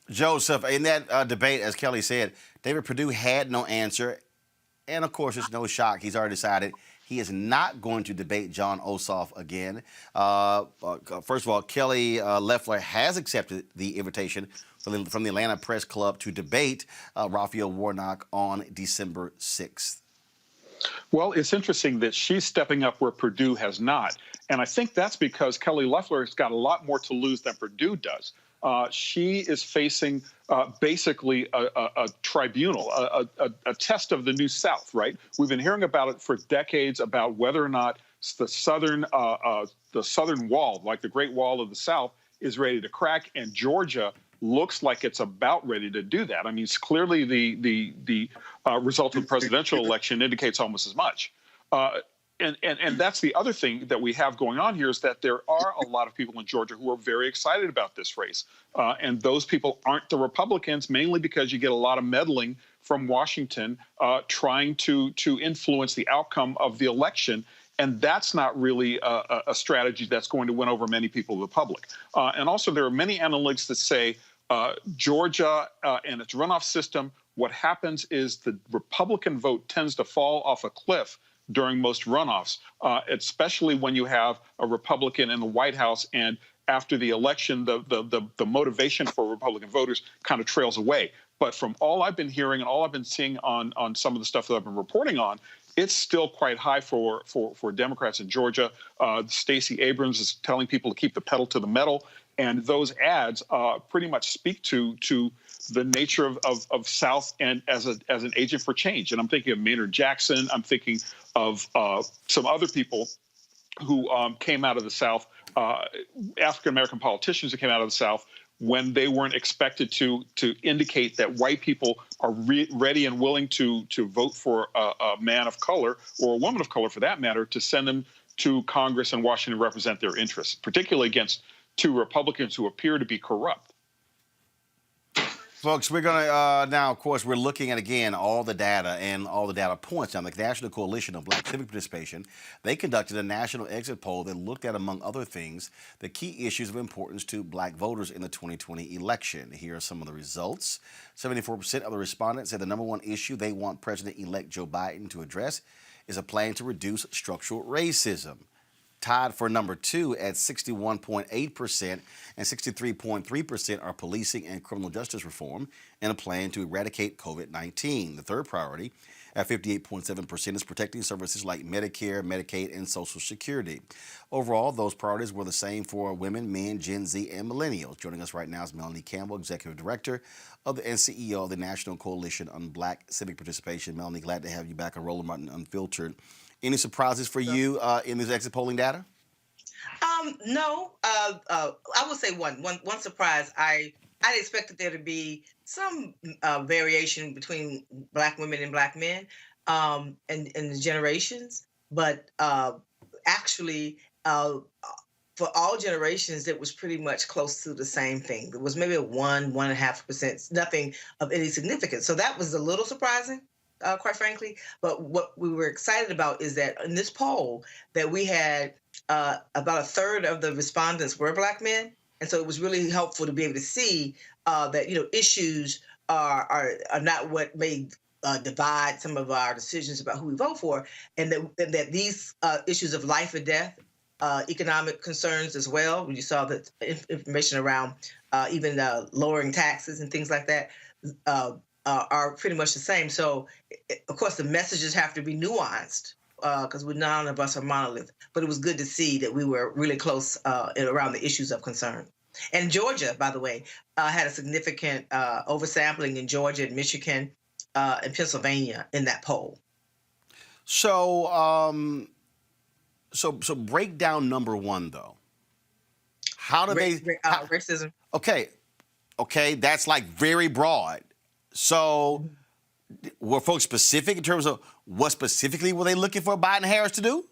Joseph, in that debate, as Kelly said, David Perdue had no answer. And, of course, it's no shock. He's already decided he is not going to debate John Ossoff again. First of all, Kelly Loeffler has accepted the invitation from the Atlanta Press Club to debate Raphael Warnock on December 6th. Well, it's interesting that she's stepping up where Perdue has not. And I think that's because Kelly Loeffler has got a lot more to lose than Perdue does. She is facing basically a tribunal, a test of the New South, right? We've been hearing about it for decades about whether or not the southern wall, like the Great Wall of the South, is ready to crack, and Georgia looks like it's about ready to do that. I mean, it's clearly the result of the presidential election indicates almost as much. And that's the other thing that we have going on here is that there are a lot of people in Georgia who are very excited about this race. And those people aren't the Republicans, mainly because you get a lot of meddling from Washington trying to influence the outcome of the election. And that's not really a strategy that's going to win over many people of the public. And also, there are many analytics that say Georgia and its runoff system, what happens is the Republican vote tends to fall off a cliff during most runoffs, especially when you have a Republican in the White House, and after the election, the motivation for Republican voters kind of trails away. But from all I've been hearing and all I've been seeing on some of the stuff that I've been reporting on, it's still quite high for Democrats in Georgia. Stacey Abrams is telling people to keep the pedal to the metal, and those ads pretty much speak to the nature of South and as an agent for change. And I'm thinking of Maynard Jackson. I'm thinking of some other people who came out of the South, African-American politicians who came out of the South when they weren't expected to indicate that white people are ready and willing to vote for a man of color or a woman of color, for that matter, to send them to Congress and Washington to represent their interests, particularly against two Republicans who appear to be corrupt. Folks, we're going to now, of course, we're looking at, again, all the data and all the data points. Now, the National Coalition of Black Civic Participation, they conducted a national exit poll that looked at, among other things, the key issues of importance to black voters in the 2020 election. Here are some of the results. 74% of the respondents said the number one issue they want President-elect Joe Biden to address is a plan to reduce structural racism. Tied for number two at 61.8% and 63.3% are policing and criminal justice reform and a plan to eradicate COVID-19. The third priority at 58.7% is protecting services like Medicare, Medicaid, and Social Security. Overall, those priorities were the same for women, men, Gen Z, and millennials. Joining us right now is Melanie Campbell, Executive Director and CEO of the National Coalition on Black Civic Participation. Melanie, glad to have you back on Roland Martin Unfiltered. Any surprises for you in this exit polling data? No. I would say one surprise. I expected there to be some variation between black women and black men and the generations, but actually for all generations, it was pretty much close to the same thing. There was maybe a 1.5%, nothing of any significance. So that was a little surprising. Quite frankly, but what we were excited about is that in this poll that we had about a third of the respondents were black men, and so it was really helpful to be able to see that issues are not what may divide some of our decisions about who we vote for, and that these issues of life and death, economic concerns as well. When you saw the information around even lowering taxes and things like that. Are pretty much the same. So, of course, the messages have to be nuanced because none of us are monolith. But it was good to see that we were really close around the issues of concern. And Georgia, by the way, had a significant oversampling in Georgia and Michigan and Pennsylvania in that poll. So, so breakdown number one, though. How do racism? Okay, that's like very broad. So, were folks specific in terms of what specifically were they looking for Biden and Harris to do?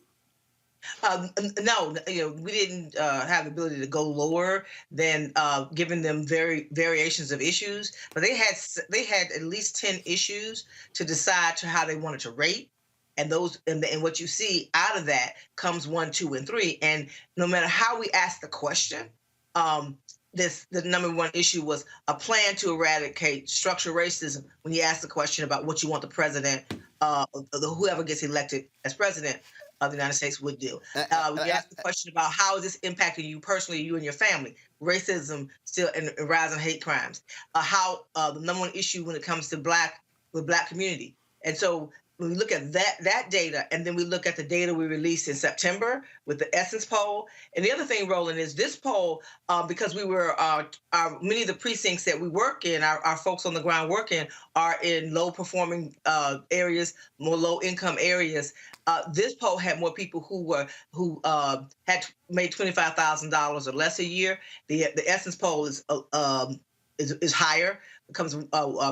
No, we didn't have the ability to go lower than giving them variations of issues, but they had at least 10 issues to decide to how they wanted to rate. And those and what you see out of that comes 1, 2, and 3. And no matter how we ask the question, the number one issue was a plan to eradicate structural racism. When you ask the question about what you want the president, whoever gets elected as president of the United States would do. When you ask the question about how is this impacting you personally, you and your family, racism still and rising hate crimes. How the number one issue when it comes to the black community. And so when we look at that data, and then we look at the data we released in September with the Essence poll. And the other thing, Roland, is this poll, because we were many of the precincts that we work in, our folks on the ground work in, are in low-performing areas, more low-income areas. This poll had more people who had made $25,000 or less a year. The Essence poll is higher. It comes from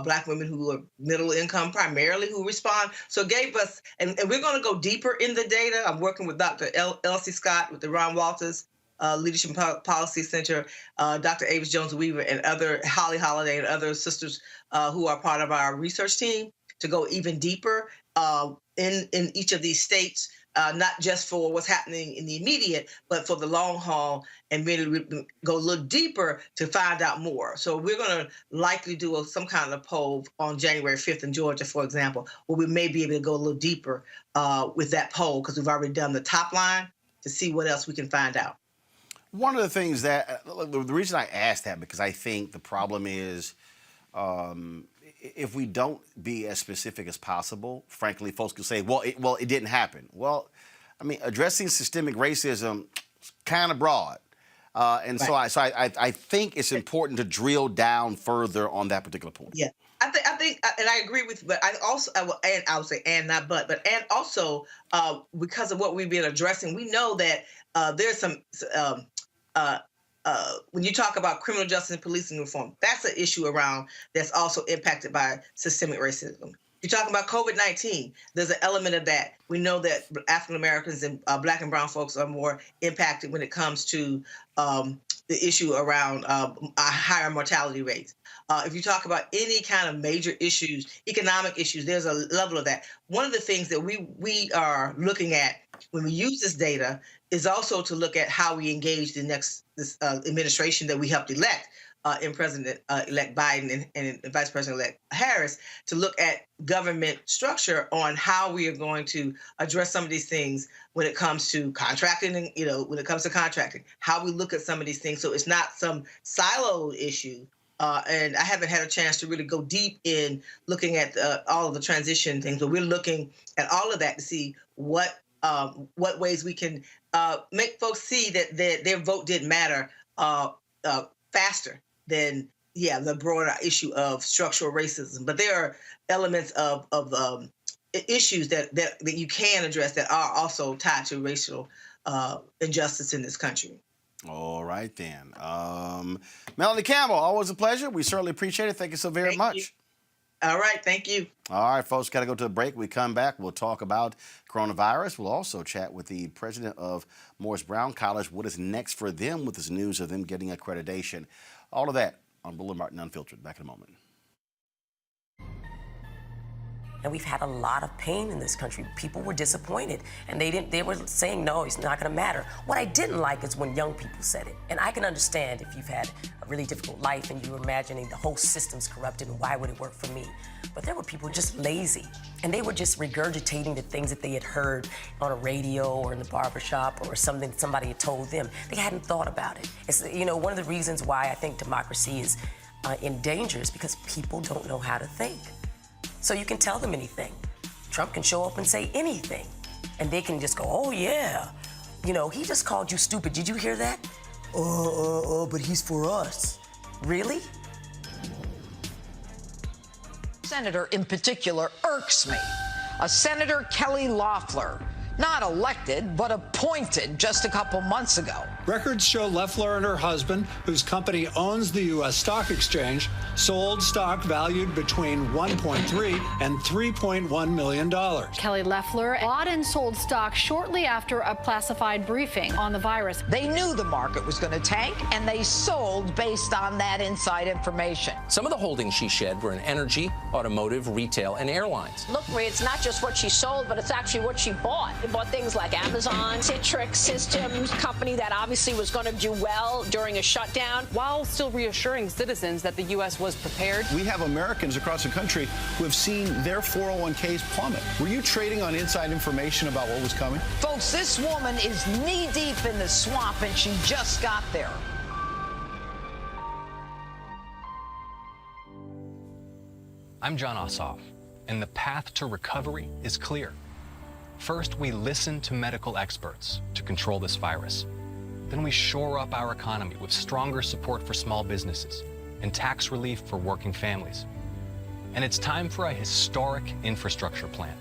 Black women who are middle income primarily who respond. So it gave us, and we're going to go deeper in the data. I'm working with Dr. Elsie Scott with the Ron Walters Leadership Policy Center, Dr. Avis Jones-Weaver, and other Holly Holiday and other sisters who are part of our research team to go even deeper in each of these states, not just for what's happening in the immediate, but for the long haul, and really go a little deeper to find out more. So we're going to likely do some kind of poll on January 5th in Georgia, for example, where we may be able to go a little deeper with that poll because we've already done the top line to see what else we can find out. One of the things that, the reason I asked that, because I think the problem is, if we don't be as specific as possible, frankly, folks can say, well, it didn't happen. Well, I mean, addressing systemic racism is kind of broad. And right. so I think it's important to drill down further on that particular point. Yeah, I think, and I agree with, but I would say, and not but also because of what we've been addressing, we know that there's some, when you talk about criminal justice and policing reform, that's an issue around that's also impacted by systemic racism. You're talking about COVID-19, there's an element of that. We know that African Americans and Black and brown folks are more impacted when it comes to the issue around higher mortality rates. If you talk about any kind of major issues, economic issues, there's a level of that. One of the things that we are looking at when we use this data is also to look at how we engage this administration that we helped elect in President-elect Biden and Vice President-elect Harris, to look at government structure on how we are going to address some of these things when it comes to contracting, and when it comes to contracting, how we look at some of these things so it's not some siloed issue. And I haven't had a chance to really go deep in looking at all of the transition things, but we're looking at all of that to see what ways we can make folks see that their vote didn't matter faster than the broader issue of structural racism. But there are elements of issues that you can address that are also tied to racial injustice in this country. All right, then. Melanie Campbell, always a pleasure. We certainly appreciate it. Thank you so very much. All right, thank you. All right, folks, got to go to a break. We come back, we'll talk about coronavirus. We'll also chat with the president of Morris Brown College. What is next for them with this news of them getting accreditation? All of that on Roland Martin Unfiltered. Back in a moment. And we've had a lot of pain in this country. People were disappointed, and they were saying, no, it's not gonna matter. What I didn't like is when young people said it. And I can understand if you've had a really difficult life and you're imagining the whole system's corrupted and why would it work for me? But there were people just lazy, and they were just regurgitating the things that they had heard on a radio or in the barbershop or something that somebody had told them. They hadn't thought about it. It's, one of the reasons why I think democracy is in danger is because people don't know how to think. So you can tell them anything. Trump can show up and say anything, and they can just go, oh yeah, he just called you stupid. Did you hear that? But he's for us. Really? Senator in particular irks me. Senator Kelly Loeffler, not elected, but appointed just a couple months ago. Records show Loeffler and her husband, whose company owns the U.S. Stock Exchange, sold stock valued between $1.3 and $3.1 million. Kelly Loeffler bought and sold stock shortly after a classified briefing on the virus. They knew the market was going to tank, and they sold based on that inside information. Some of the holdings she shed were in energy, automotive, retail, and airlines. Look, Marie, it's not just what she sold, but it's actually what she bought. She bought things like Amazon, Citrix Systems, company that obviously was going to do well during a shutdown. While still reassuring citizens that the U.S. was prepared. We have Americans across the country who have seen their 401ks plummet. Were you trading on inside information about what was coming? Folks, this woman is knee-deep in the swamp, and she just got there. I'm John Ossoff, and the path to recovery is clear. First, we listen to medical experts to control this virus. Then we shore up our economy with stronger support for small businesses and tax relief for working families. And it's time for a historic infrastructure plan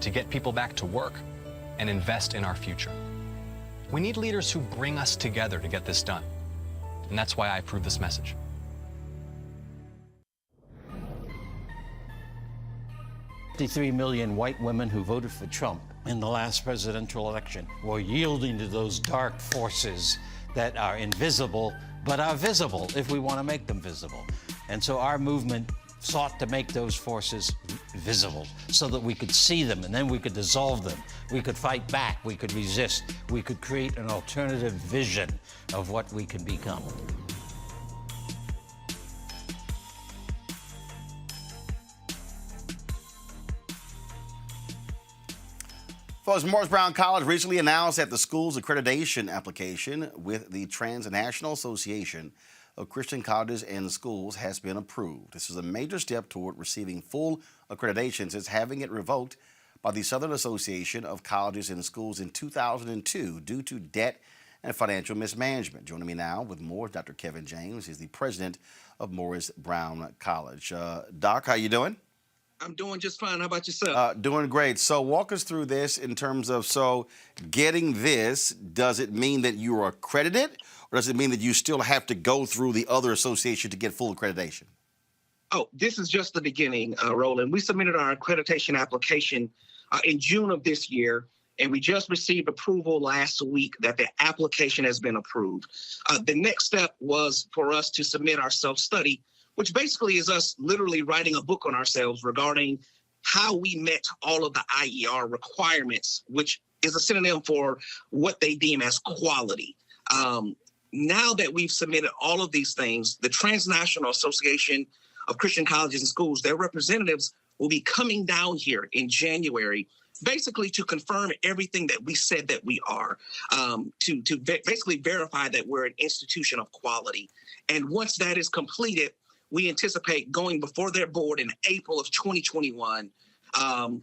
to get people back to work and invest in our future. We need leaders who bring us together to get this done. And that's why I approve this message. $53 million white women who voted for Trump in the last presidential election were yielding to those dark forces that are invisible, but are visible if we want to make them visible. And so our movement sought to make those forces visible so that we could see them, and then we could dissolve them. We could fight back, we could resist, we could create an alternative vision of what we can become. Folks, Morris Brown College recently announced that the school's accreditation application with the Transnational Association of Christian Colleges and Schools has been approved. This is a major step toward receiving full accreditation since having it revoked by the Southern Association of Colleges and Schools in 2002 due to debt and financial mismanagement. Joining me now with more, Dr. Kevin James. He's the president of Morris Brown College. Doc, how you doing? I'm doing just fine. How about yourself? Doing great. So walk us through this in terms of, getting this, does it mean that you are accredited, or does it mean that you still have to go through the other association to get full accreditation? Oh, this is just the beginning, Roland. We submitted our accreditation application in June of this year, and we just received approval last week that the application has been approved. The next step was for us to submit our self-study, which basically is us literally writing a book on ourselves regarding how we met all of the IER requirements, which is a synonym for what they deem as quality. Now that we've submitted all of these things, the Transnational Association of Christian Colleges and Schools, their representatives will be coming down here in January, basically to confirm everything that we said that we are, to basically verify that we're an institution of quality. And once that is completed, we anticipate going before their board in April of 2021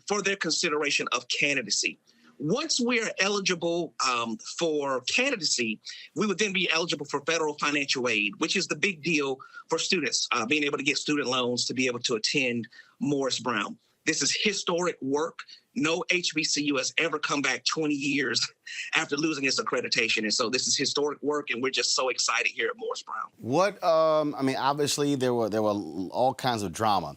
for their consideration of candidacy. Once we're eligible for candidacy, we would then be eligible for federal financial aid, which is the big deal for students, being able to get student loans to be able to attend Morris Brown. This is historic work. No HBCU has ever come back 20 years after losing its accreditation. And so this is historic work, and we're just so excited here at Morris Brown. What, obviously there were all kinds of drama,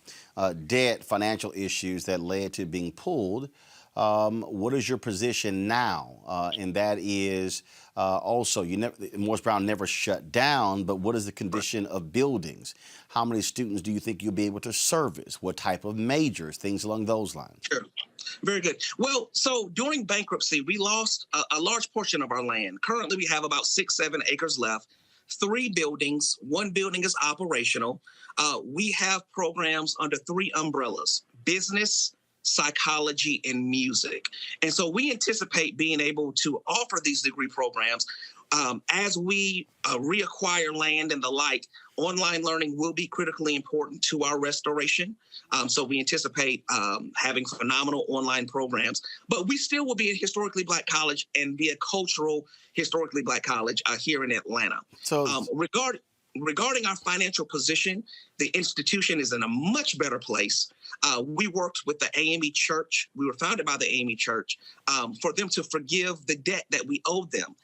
debt, financial issues that led to being pulled. What is your position now? And that is also, Morris Brown never shut down, but what is the condition of buildings? How many students do you think you'll be able to service? What type of majors? Things along those lines. Sure. Very good. Well, so during bankruptcy, we lost a large portion of our land. Currently, we have about 6-7 acres left, 3 buildings. 1 building is operational. We have programs under 3 umbrellas: business, psychology, and music. And so we anticipate being able to offer these degree programs as we reacquire land and the like. Online learning will be critically important to our restoration. So we anticipate having phenomenal online programs, but we still will be a historically Black college and be a cultural historically Black college here in Atlanta. So regarding our financial position, the institution is in a much better place. We worked with the AME Church. We were founded by the AME Church for them to forgive the debt that we owed them.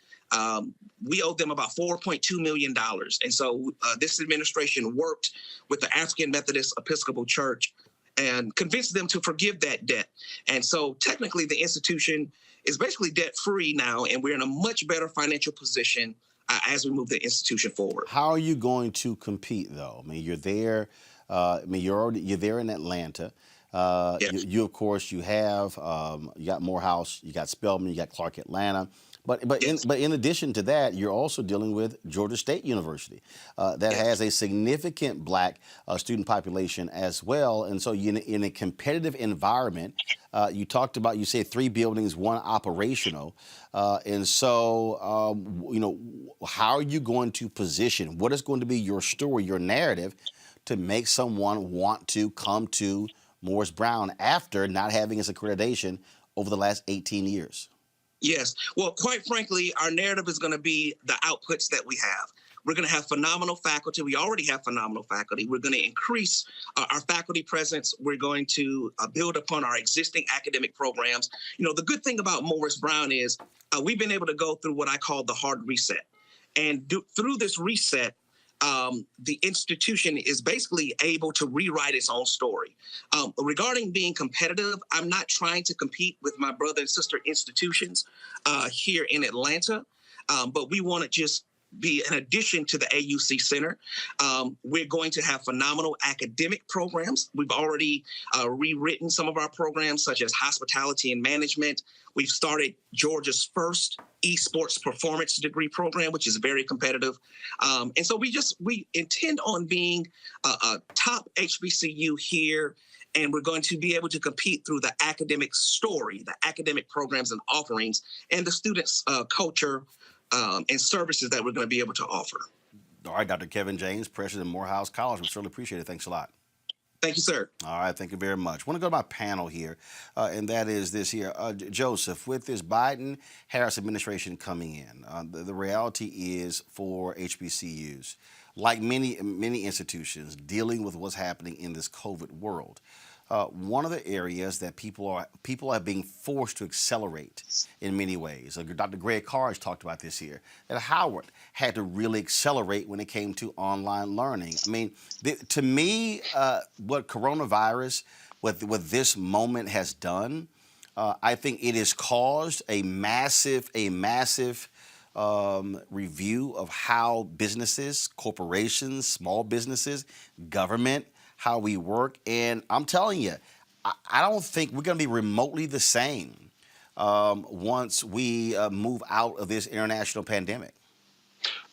We owed them about $4.2 million. And so this administration worked with the African Methodist Episcopal Church and convinced them to forgive that debt. And so technically the institution is basically debt-free now, and we're in a much better financial position as we move the institution forward. How are you going to compete, though? I mean, you're there. You're there in Atlanta. Yes. You of course, you have you got Morehouse, you got Spelman, you got Clark Atlanta. But in addition to that, you're also dealing with Georgia State University that has a significant black student population as well. And so in a competitive environment, you talked about, you say 3 buildings, 1 operational. And so, how are you going to position? What is going to be your story, your narrative to make someone want to come to Morris Brown after not having its accreditation over the last 18 years? Yes. Well, quite frankly, our narrative is going to be the outputs that we have. We're going to have phenomenal faculty. We already have phenomenal faculty. We're going to increase our faculty presence. We're going to build upon our existing academic programs. The good thing about Morris Brown is we've been able to go through what I call the hard reset. And through this reset, the institution is basically able to rewrite its own story. Regarding being competitive, I'm not trying to compete with my brother and sister institutions here in Atlanta, but we want to just be an addition to the AUC Center. We're going to have phenomenal academic programs. We've already rewritten some of our programs, such as hospitality and management. We've started Georgia's first esports performance degree program, which is very competitive. And so we intend on being a top HBCU here, and we're going to be able to compete through the academic story, the academic programs and offerings, and the students' culture and services that we're going to be able to offer. All right, Dr. Kevin James, President of Morehouse College. We certainly appreciate it. Thanks a lot. Thank you, sir. All right, thank you very much. I want to go to my panel here, and that is this here. Joseph, with this Biden-Harris administration coming in, the reality is for HBCUs, like many institutions dealing with what's happening in this COVID world, one of the areas that people are being forced to accelerate in many ways. Dr. Greg Carr has talked about this here, that Howard had to really accelerate when it came to online learning. I mean, to me, what coronavirus, what this moment has done, I think it has caused a massive review of how businesses, corporations, small businesses, government, how we work. And I'm telling you, I don't think we're going to be remotely the same once we move out of this international pandemic.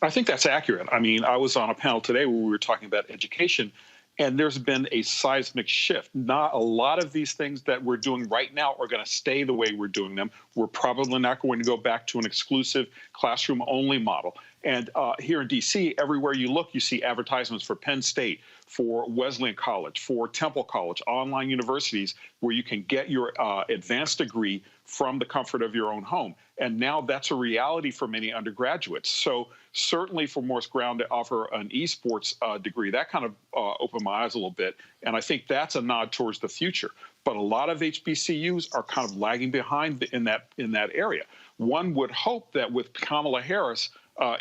I think that's accurate. I mean, I was on a panel today where we were talking about education, and there's been a seismic shift. Not a lot of these things that we're doing right now are going to stay the way we're doing them. We're probably not going to go back to an exclusive classroom-only model. And here in D.C., everywhere you look, you see advertisements for Penn State, for Wesleyan College, for Temple College, online universities where you can get your advanced degree from the comfort of your own home. And now that's a reality for many undergraduates. So certainly for Morris Brown to offer an esports degree, that kind of opened my eyes a little bit. And I think that's a nod towards the future. But a lot of HBCUs are kind of lagging behind in that area. One would hope that with Kamala Harris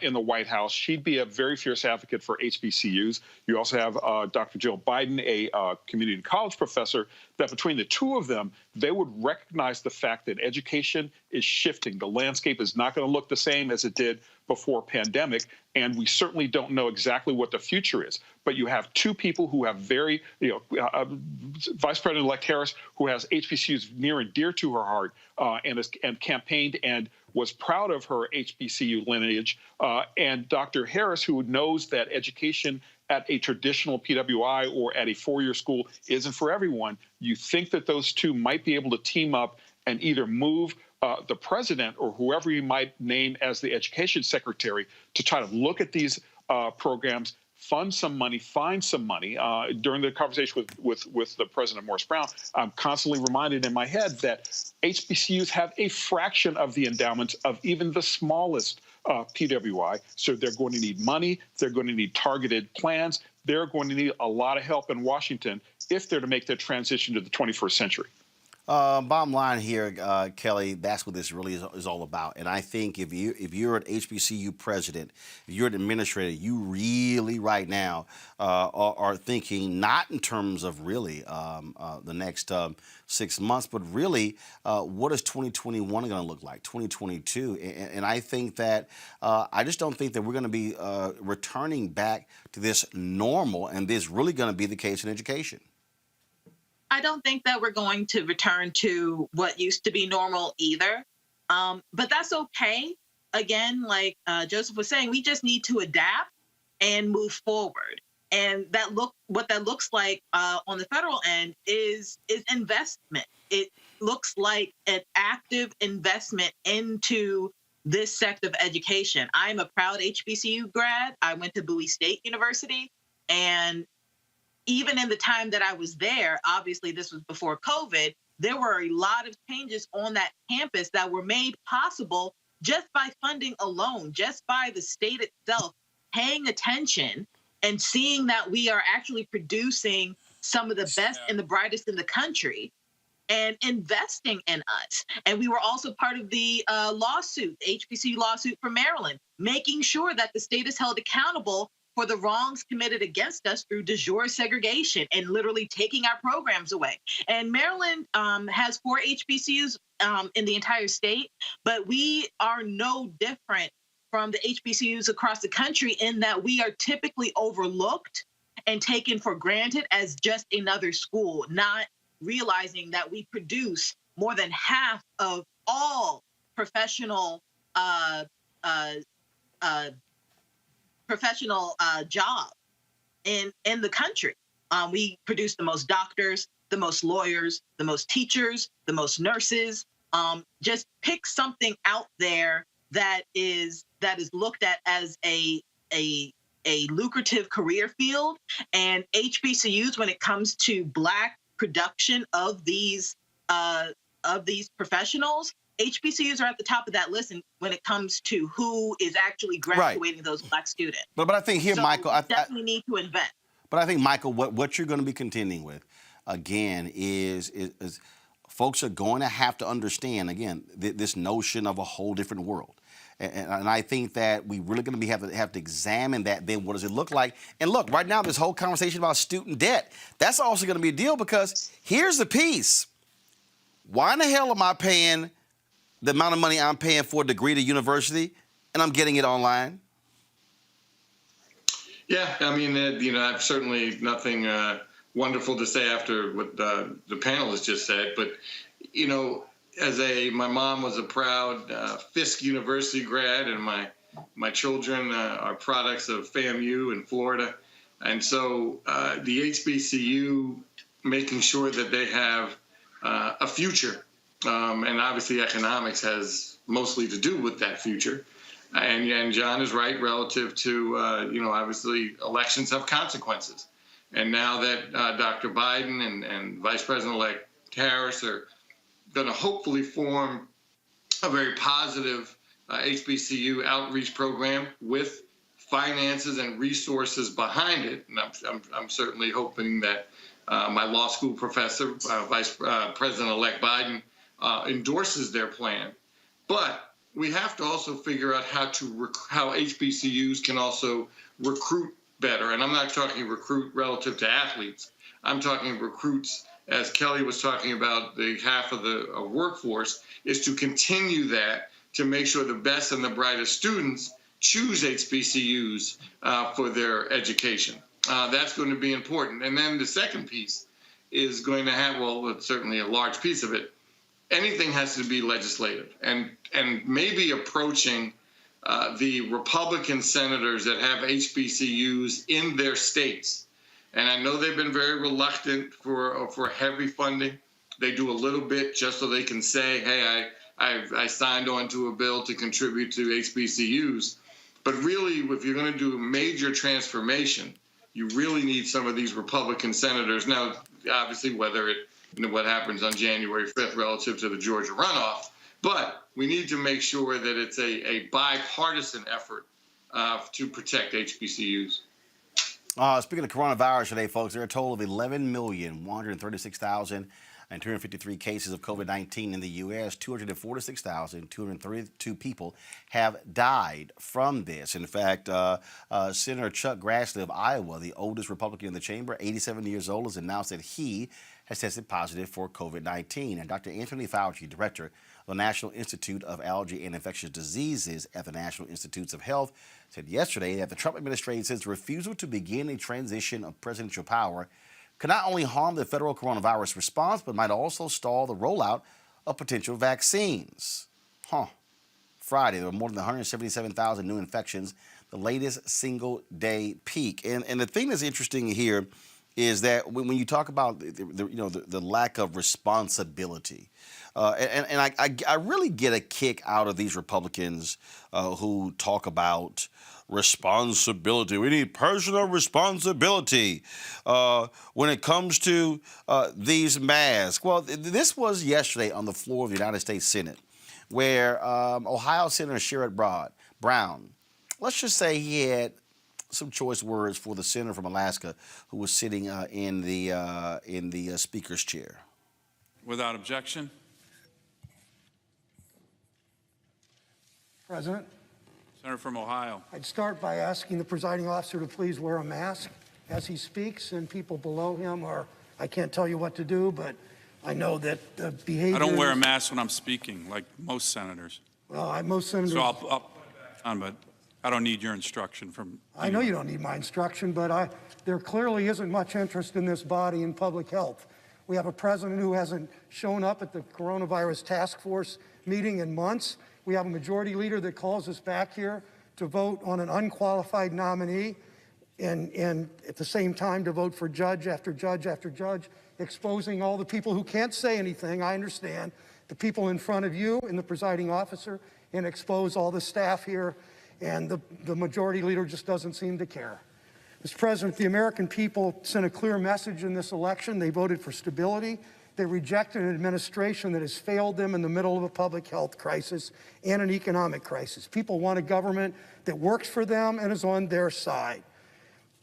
in the White House, she'd be a very fierce advocate for HBCUs. You also have Dr. Jill Biden, a community and college professor, that between the two of them, they would recognize the fact that education is shifting. The landscape is not going to look the same as it did before pandemic, and we certainly don't know exactly what the future is. But you have two people who have very, Vice President-elect Harris, who has HBCUs near and dear to her heart, and campaigned and was proud of her HBCU lineage, and Dr. Harris, who knows that education at a traditional PWI or at a four-year school isn't for everyone. You think that those two might be able to team up and either move the president or whoever you might name as the education secretary to try to look at these programs, fund some money, find some money. During the conversation with the president of Morris Brown, I'm constantly reminded in my head that HBCUs have a fraction of the endowments of even the smallest PWI. So they're going to need money. They're going to need targeted plans. They're going to need a lot of help in Washington if they're to make that transition to the 21st century. Bottom line here, Kelly, that's what this really is all about. And I think if you're an HBCU president, if you're an administrator, you really right now are thinking not in terms of really the next 6 months, but really what is 2021 going to look like, 2022? And I think that I just don't think that we're going to be returning back to this normal, and this is really going to be the case in education. I don't think that we're going to return to what used to be normal either. But that's okay. Again, like Joseph was saying, we just need to adapt and move forward. And what that looks like on the federal end is investment. It looks like an active investment into this sector of education. I'm a proud HBCU grad. I went to Bowie State University, and even in the time that I was there, obviously this was before COVID, there were a lot of changes on that campus that were made possible just by funding alone, just by the state itself paying attention and seeing that we are actually producing some of the best and the brightest in the country and investing in us. And we were also part of the lawsuit, the HBCU lawsuit for Maryland, making sure that the state is held accountable for the wrongs committed against us through de jure segregation and literally taking our programs away. And Maryland has 4 HBCUs in the entire state, but we are no different from the HBCUs across the country in that we are typically overlooked and taken for granted as just another school, not realizing that we produce more than half of all professional job in the country. We produce the most doctors, the most lawyers, the most teachers, the most nurses. Just pick something out there that is looked at as a lucrative career field. And HBCUs, when it comes to Black production of these professionals, HBCUs are at the top of that list when it comes to who is actually graduating those Black students. But I think here, so Michael, we definitely need to invest. But I think, Michael, what you're going to be contending with, again, is folks are going to have to understand, again, this notion of a whole different world. And I think that we really going to have to examine that. Then what does it look like? And look, right now, this whole conversation about student debt, that's also going to be a deal, because here's the piece. Why in the hell am I paying the amount of money I'm paying for a degree to university, and I'm getting it online? Yeah, I mean, I've certainly nothing wonderful to say after what the panelists just said, but, my mom was a proud Fisk University grad, and my children are products of FAMU in Florida. And so the HBCU, making sure that they have a future, and obviously economics has mostly to do with that future. And John is right relative to, obviously elections have consequences. And now that Dr. Biden and Vice President-elect Harris are going to hopefully form a very positive HBCU outreach program with finances and resources behind it. And I'm certainly hoping that my law school professor, Vice President-elect Biden, endorses their plan. But we have to also figure out how HBCUs can also recruit better. And I'm not talking recruit relative to athletes. I'm talking recruits, as Kelly was talking about, the half of the workforce, is to continue that to make sure the best and the brightest students choose HBCUs for their education. That's going to be important. And then the second piece is going to have, it's certainly a large piece of it, anything has to be legislative, and maybe approaching the Republican senators that have HBCUs in their states. And I know they've been very reluctant for heavy funding. They do a little bit just so they can say, hey, I signed on to a bill to contribute to HBCUs. But really, if you're going to do a major transformation, you really need some of these Republican senators. Now, obviously, whether what happens on January 5th relative to the Georgia runoff, but we need to make sure that it's a bipartisan effort to protect HBCUs. Speaking of coronavirus today, folks, there are a total of 11,136,253 cases of COVID-19 in the U.S. 246,232 people have died from this. In fact, Senator Chuck Grassley of Iowa, the oldest Republican in the chamber, 87 years old, has announced that he has tested positive for COVID-19. And Dr. Anthony Fauci, director of the National Institute of Allergy and Infectious Diseases at the National Institutes of Health, said yesterday that the Trump administration's refusal to begin a transition of presidential power could not only harm the federal coronavirus response, but might also stall the rollout of potential vaccines. Friday, there were more than 177,000 new infections, the latest single-day peak. And the thing that's interesting here is that when you talk about the lack of responsibility, I really get a kick out of these Republicans who talk about responsibility. We need personal responsibility when it comes to these masks. Well, this was yesterday on the floor of the United States Senate, where Ohio Senator Sherrod Brown, let's just say he had some choice words for the senator from Alaska who was sitting in the speaker's chair. Without objection. President. Senator from Ohio. I'd start by asking the presiding officer to please wear a mask as he speaks, and people below him are, I can't tell you what to do, but I know that the behavior. I don't wear a mask when I'm speaking, like most senators. Well, most senators. So I'll put it on, but I don't need your instruction from. I know you don't need my instruction, but there clearly isn't much interest in this body in public health. We have a president who hasn't shown up at the coronavirus task force meeting in months. We have a majority leader that calls us back here to vote on an unqualified nominee and at the same time to vote for judge after judge after judge, exposing all the people who can't say anything, I understand, the people in front of you and the presiding officer, and expose all the staff here, and the majority leader just doesn't seem to care. Mr. President, the American people sent a clear message in this election. They voted for stability. They rejected an administration that has failed them in the middle of a public health crisis and an economic crisis. People want a government that works for them and is on their side.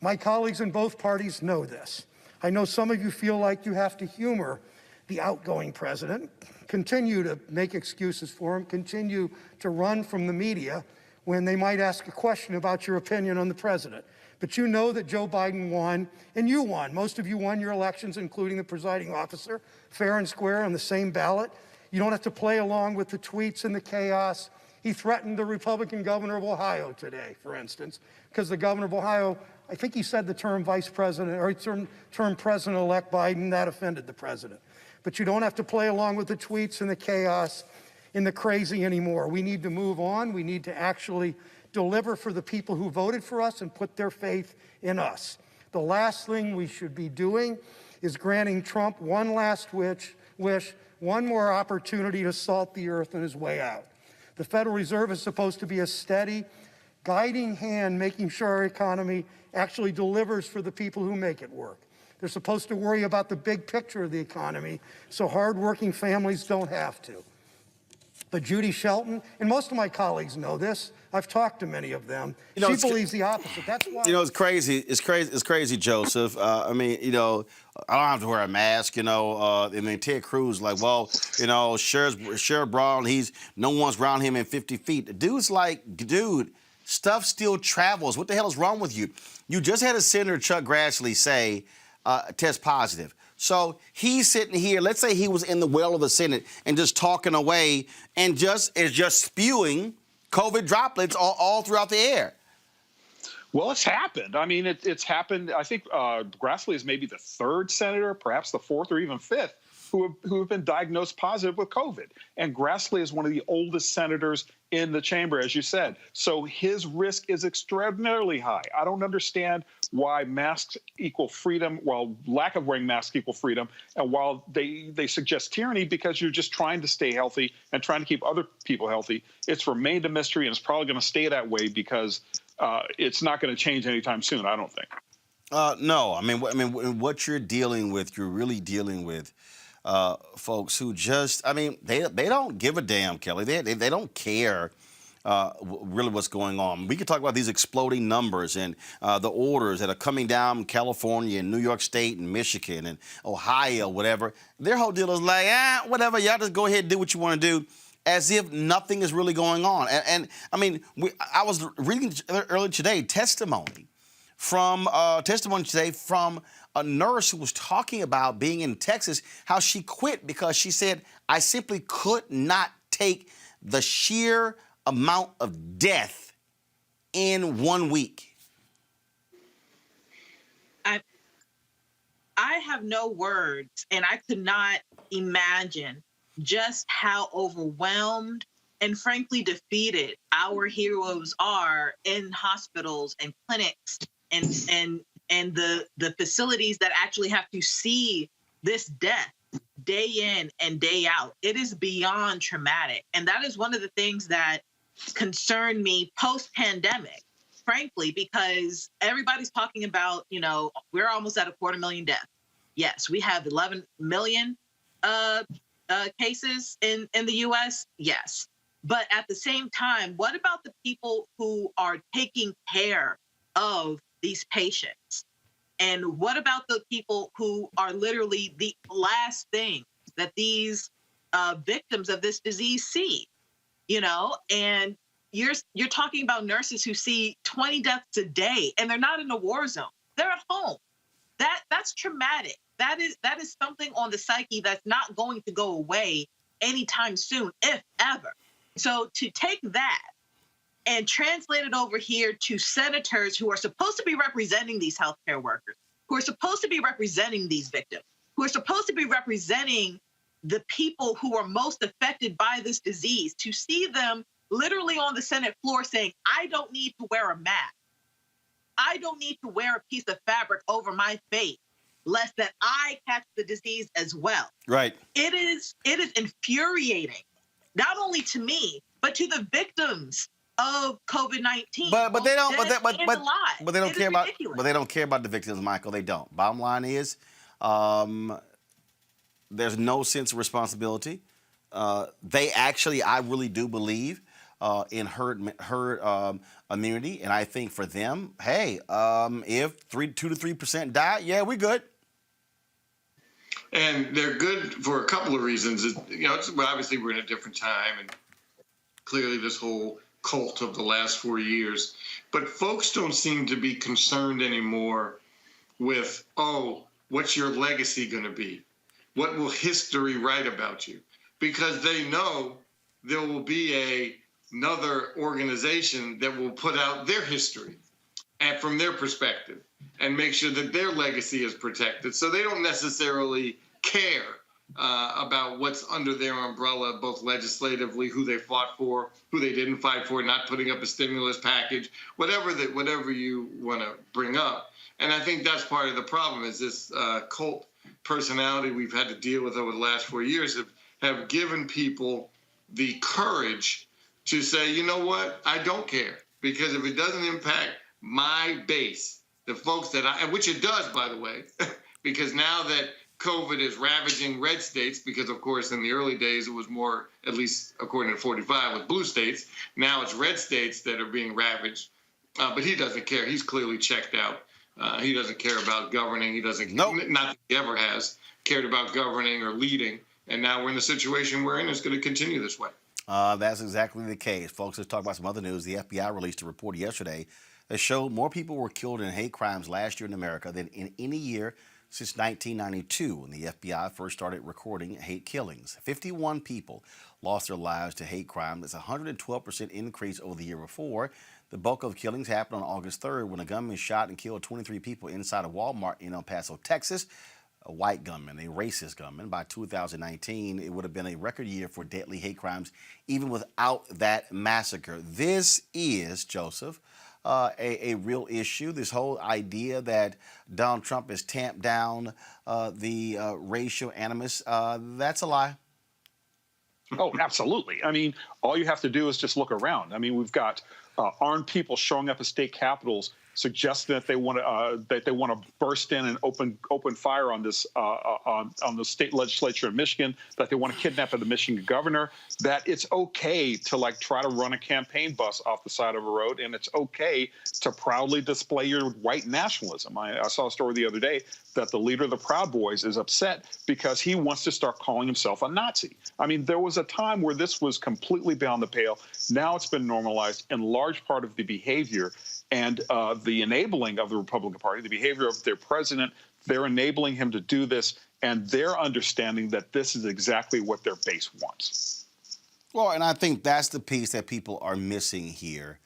My colleagues in both parties know this. I know some of you feel like you have to humor the outgoing president, continue to make excuses for him, continue to run from the media when they might ask a question about your opinion on the president. But you know that Joe Biden won, and you won. Most of you won your elections, including the presiding officer, fair and square on the same ballot. You don't have to play along with the tweets and the chaos. He threatened the Republican governor of Ohio today, for instance, because the governor of Ohio, I think he said the term vice president or term president-elect Biden, that offended the president. But you don't have to play along with the tweets and the chaos and the crazy anymore. We need to move on. We need to actually deliver for the people who voted for us and put their faith in us. The last thing we should be doing is granting Trump one last wish, one more opportunity to salt the earth on his way out. The Federal Reserve is supposed to be a steady, guiding hand, making sure our economy actually delivers for the people who make it work. They're supposed to worry about the big picture of the economy so hardworking families don't have to. But Judy Shelton, and most of my colleagues know this, I've talked to many of them, she believes the opposite. That's why. It's crazy, Joseph. I mean, I don't have to wear a mask, and then Ted Cruz like, well, Sherrod Brown, no one's around him in 50 feet. The dude's like, dude, stuff still travels. What the hell is wrong with you? You just had a Senator Chuck Grassley say, test positive. So he's sitting here, let's say he was in the well of the Senate and just talking away and is just spewing COVID droplets all throughout the air. Well, it's happened. I mean, it's happened. I think Grassley is maybe the third senator, perhaps the fourth or even fifth, who have been diagnosed positive with COVID. And Grassley is one of the oldest senators in the chamber, as you said. So his risk is extraordinarily high. I don't understand why masks equal freedom, while lack of wearing masks equal freedom, and while they suggest tyranny because you're just trying to stay healthy and trying to keep other people healthy. It's remained a mystery, and it's probably going to stay that way because it's not going to change anytime soon, I don't think. No, I mean, what you're dealing with, you're really dealing with folks who just, I mean, they don't give a damn, Kelly. They don't care really what's going on. We could talk about these exploding numbers and the orders that are coming down in California and New York State and Michigan and Ohio, whatever. Their whole deal is like, whatever, y'all just go ahead and do what you want to do, as if nothing is really going on. And I mean, I was reading earlier today testimony today from a nurse who was talking about being in Texas, how she quit because she said, I simply could not take the sheer amount of death in 1 week. I have no words, and I could not imagine just how overwhelmed and frankly defeated our heroes are in hospitals and clinics and the facilities that actually have to see this death day in and day out. It is beyond traumatic. And that is one of the things that concerned me post-pandemic, frankly, because everybody's talking about, we're almost at 250,000 deaths. Yes, we have 11 million cases in the U.S. Yes. But at the same time, what about the people who are taking care of these patients? And what about the people who are literally the last thing that these victims of this disease see? And you're talking about nurses who see 20 deaths a day, and they're not in a war zone. They're at home. That's traumatic. That is something on the psyche that's not going to go away anytime soon, if ever. So to take that and translate it over here to senators who are supposed to be representing these healthcare workers, who are supposed to be representing these victims, who are supposed to be representing the people who are most affected by this disease, to see them literally on the Senate floor saying, I don't need to wear a mask. I don't need to wear a piece of fabric over my face, lest that I catch the disease as well. Right. It is infuriating, not only to me, but to the victims of COVID-19. But they don't. But they don't care about. Ridiculous. But they don't care about the victims, Michael. They don't. Bottom line is, there's no sense of responsibility. They actually, I really do believe in herd immunity, and I think for them, hey, if 2 to 3% die, yeah, we're good. And they're good for a couple of reasons. Obviously we're in a different time, and clearly this whole cult of the last 4 years. But folks don't seem to be concerned anymore with, what's your legacy going to be? What will history write about you? Because they know there will be another organization that will put out their history and from their perspective and make sure that their legacy is protected. So they don't necessarily care about what's under their umbrella, both legislatively, who they fought for, who they didn't fight for, not putting up a stimulus package, whatever you want to bring up. And I think that's part of the problem, is this cult personality we've had to deal with over the last 4 years have given people the courage to say, you know what, I don't care, because if it doesn't impact my base, the folks which it does, by the way, because now that COVID is ravaging red states, because of course in the early days it was more, at least according to 45, with blue states. Now it's red states that are being ravaged. But he doesn't care. He's clearly checked out. He doesn't care about governing. He doesn't, not that he ever has cared about governing or leading. And now we're in the situation we're in. It's going to continue this way. That's exactly the case. Folks, let's talk about some other news. The FBI released a report yesterday that showed more people were killed in hate crimes last year in America than in any year since 1992, when the FBI first started recording hate killings. 51 people lost their lives to hate crime. That's a 112% increase over the year before. The bulk of killings happened on August 3rd when a gunman shot and killed 23 people inside a Walmart in El Paso, Texas. A white gunman, a racist gunman. By 2019, it would have been a record year for deadly hate crimes, even without that massacre. This is, Joseph, a real issue. This whole idea that Donald Trump has tamped down the racial animus, that's a lie. Oh, absolutely. I mean, all you have to do is just look around. I mean, we've got armed people showing up at state capitals suggesting that they want to burst in and open fire on this on the state legislature in Michigan, that they want to kidnap the Michigan governor, that it's okay to like try to run a campaign bus off the side of a road, and it's okay to proudly display your white nationalism. I saw a story the other day that the leader of the Proud Boys is upset because he wants to start calling himself a Nazi. I mean, there was a time where this was completely beyond the pale. Now it's been normalized, in large part of the behavior and the enabling of the Republican Party, the behavior of their president. They're enabling him to do this, and they're understanding that this is exactly what their base wants. Well, and I think that's the piece that people are missing here,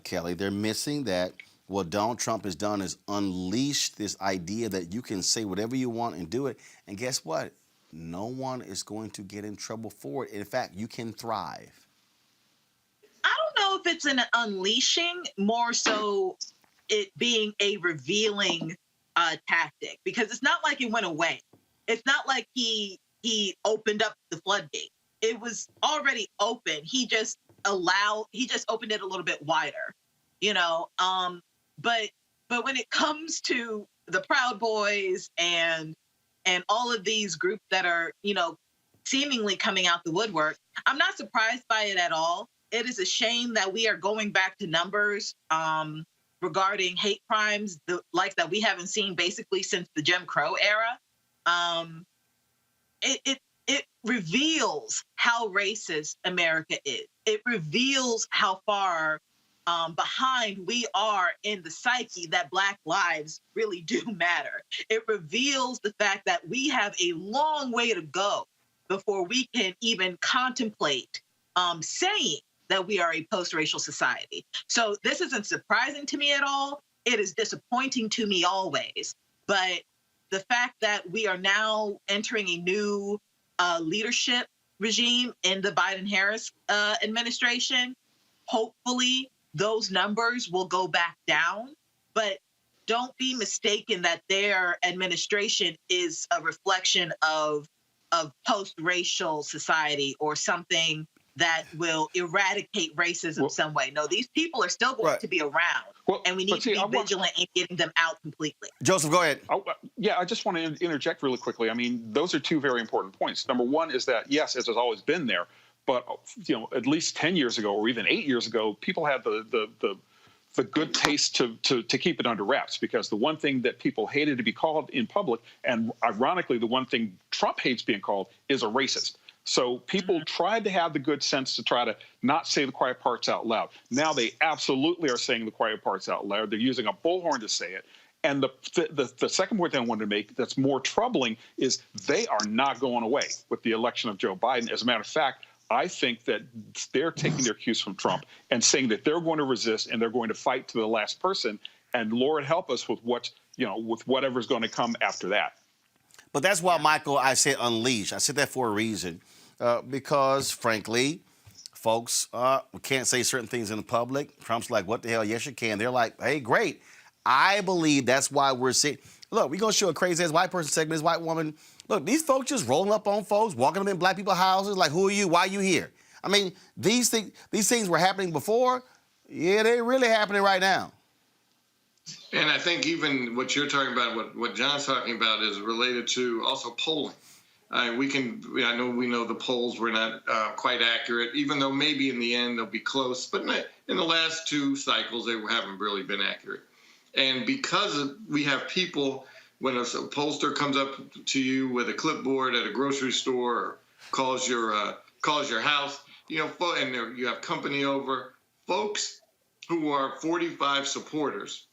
Kelly. They're missing that what Donald Trump has done is unleashed this idea that you can say whatever you want and do it. And guess what? No one is going to get in trouble for it. In fact, you can thrive. I don't know if it's an unleashing, more so it being a revealing tactic, because it's not like it went away. It's not like he opened up the floodgate. It was already open. He just opened it a little bit wider, you know. But when it comes to the Proud Boys and all of these groups that are, you know, seemingly coming out the woodwork, I'm not surprised by it at all. It is a shame that we are going back to numbers regarding hate crimes like that we haven't seen basically since the Jim Crow era. It reveals how racist America is. It reveals how far behind we are in the psyche that Black lives really do matter. It reveals the fact that we have a long way to go before we can even contemplate saying that we are a post-racial society. So this isn't surprising to me at all. It is disappointing to me always. But the fact that we are now entering a new leadership regime in the Biden-Harris administration, hopefully those numbers will go back down. But don't be mistaken that their administration is a reflection of post-racial society or something that will eradicate racism some way. No, these people are still going to be around, and we need to be vigilant in getting them out completely. Joseph, go ahead. Yeah, I just want to interject really quickly. I mean, those are two very important points. Number one is that, yes, it has always been there, but, you know, at least 10 years ago or even 8 years ago, people had the good taste to keep it under wraps, because the one thing that people hated to be called in public, and ironically, the one thing Trump hates being called, is a racist. So people tried to have the good sense to try to not say the quiet parts out loud. Now they absolutely are saying the quiet parts out loud. They're using a bullhorn to say it. And the second point that I wanted to make that's more troubling is they are not going away with the election of Joe Biden. As a matter of fact, I think that they're taking their cues from Trump and saying that they're going to resist and they're going to fight to the last person. And Lord help us with with whatever's going to come after that. But that's why, Michael, I said unleash. I said that for a reason, because, frankly, folks, we can't say certain things in the public. Trump's like, what the hell? Yes, you can. They're like, hey, great. I believe that's why we're seeing. Look, we're going to show a crazy-ass white person segment, this white woman. Look, these folks just rolling up on folks, walking them in black people's houses, like, who are you? Why are you here? I mean, these things were happening before. Yeah, they're really happening right now. And I think even what you're talking about, what John's talking about, is related to also polling. I know we know the polls were not quite accurate, even though maybe in the end they'll be close. But in the last two cycles, they haven't really been accurate. And because we have people, when a pollster comes up to you with a clipboard at a grocery store or calls your house, and you have company over, folks who are 45 supporters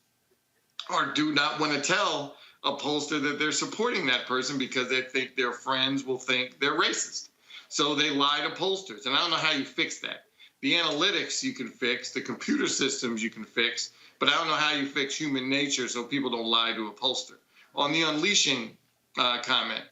do not want to tell a pollster that they're supporting that person because they think their friends will think they're racist. So they lie to pollsters. And I don't know how you fix that. The analytics you can fix, the computer systems you can fix, but I don't know how you fix human nature so people don't lie to a pollster. On the unleashing comment,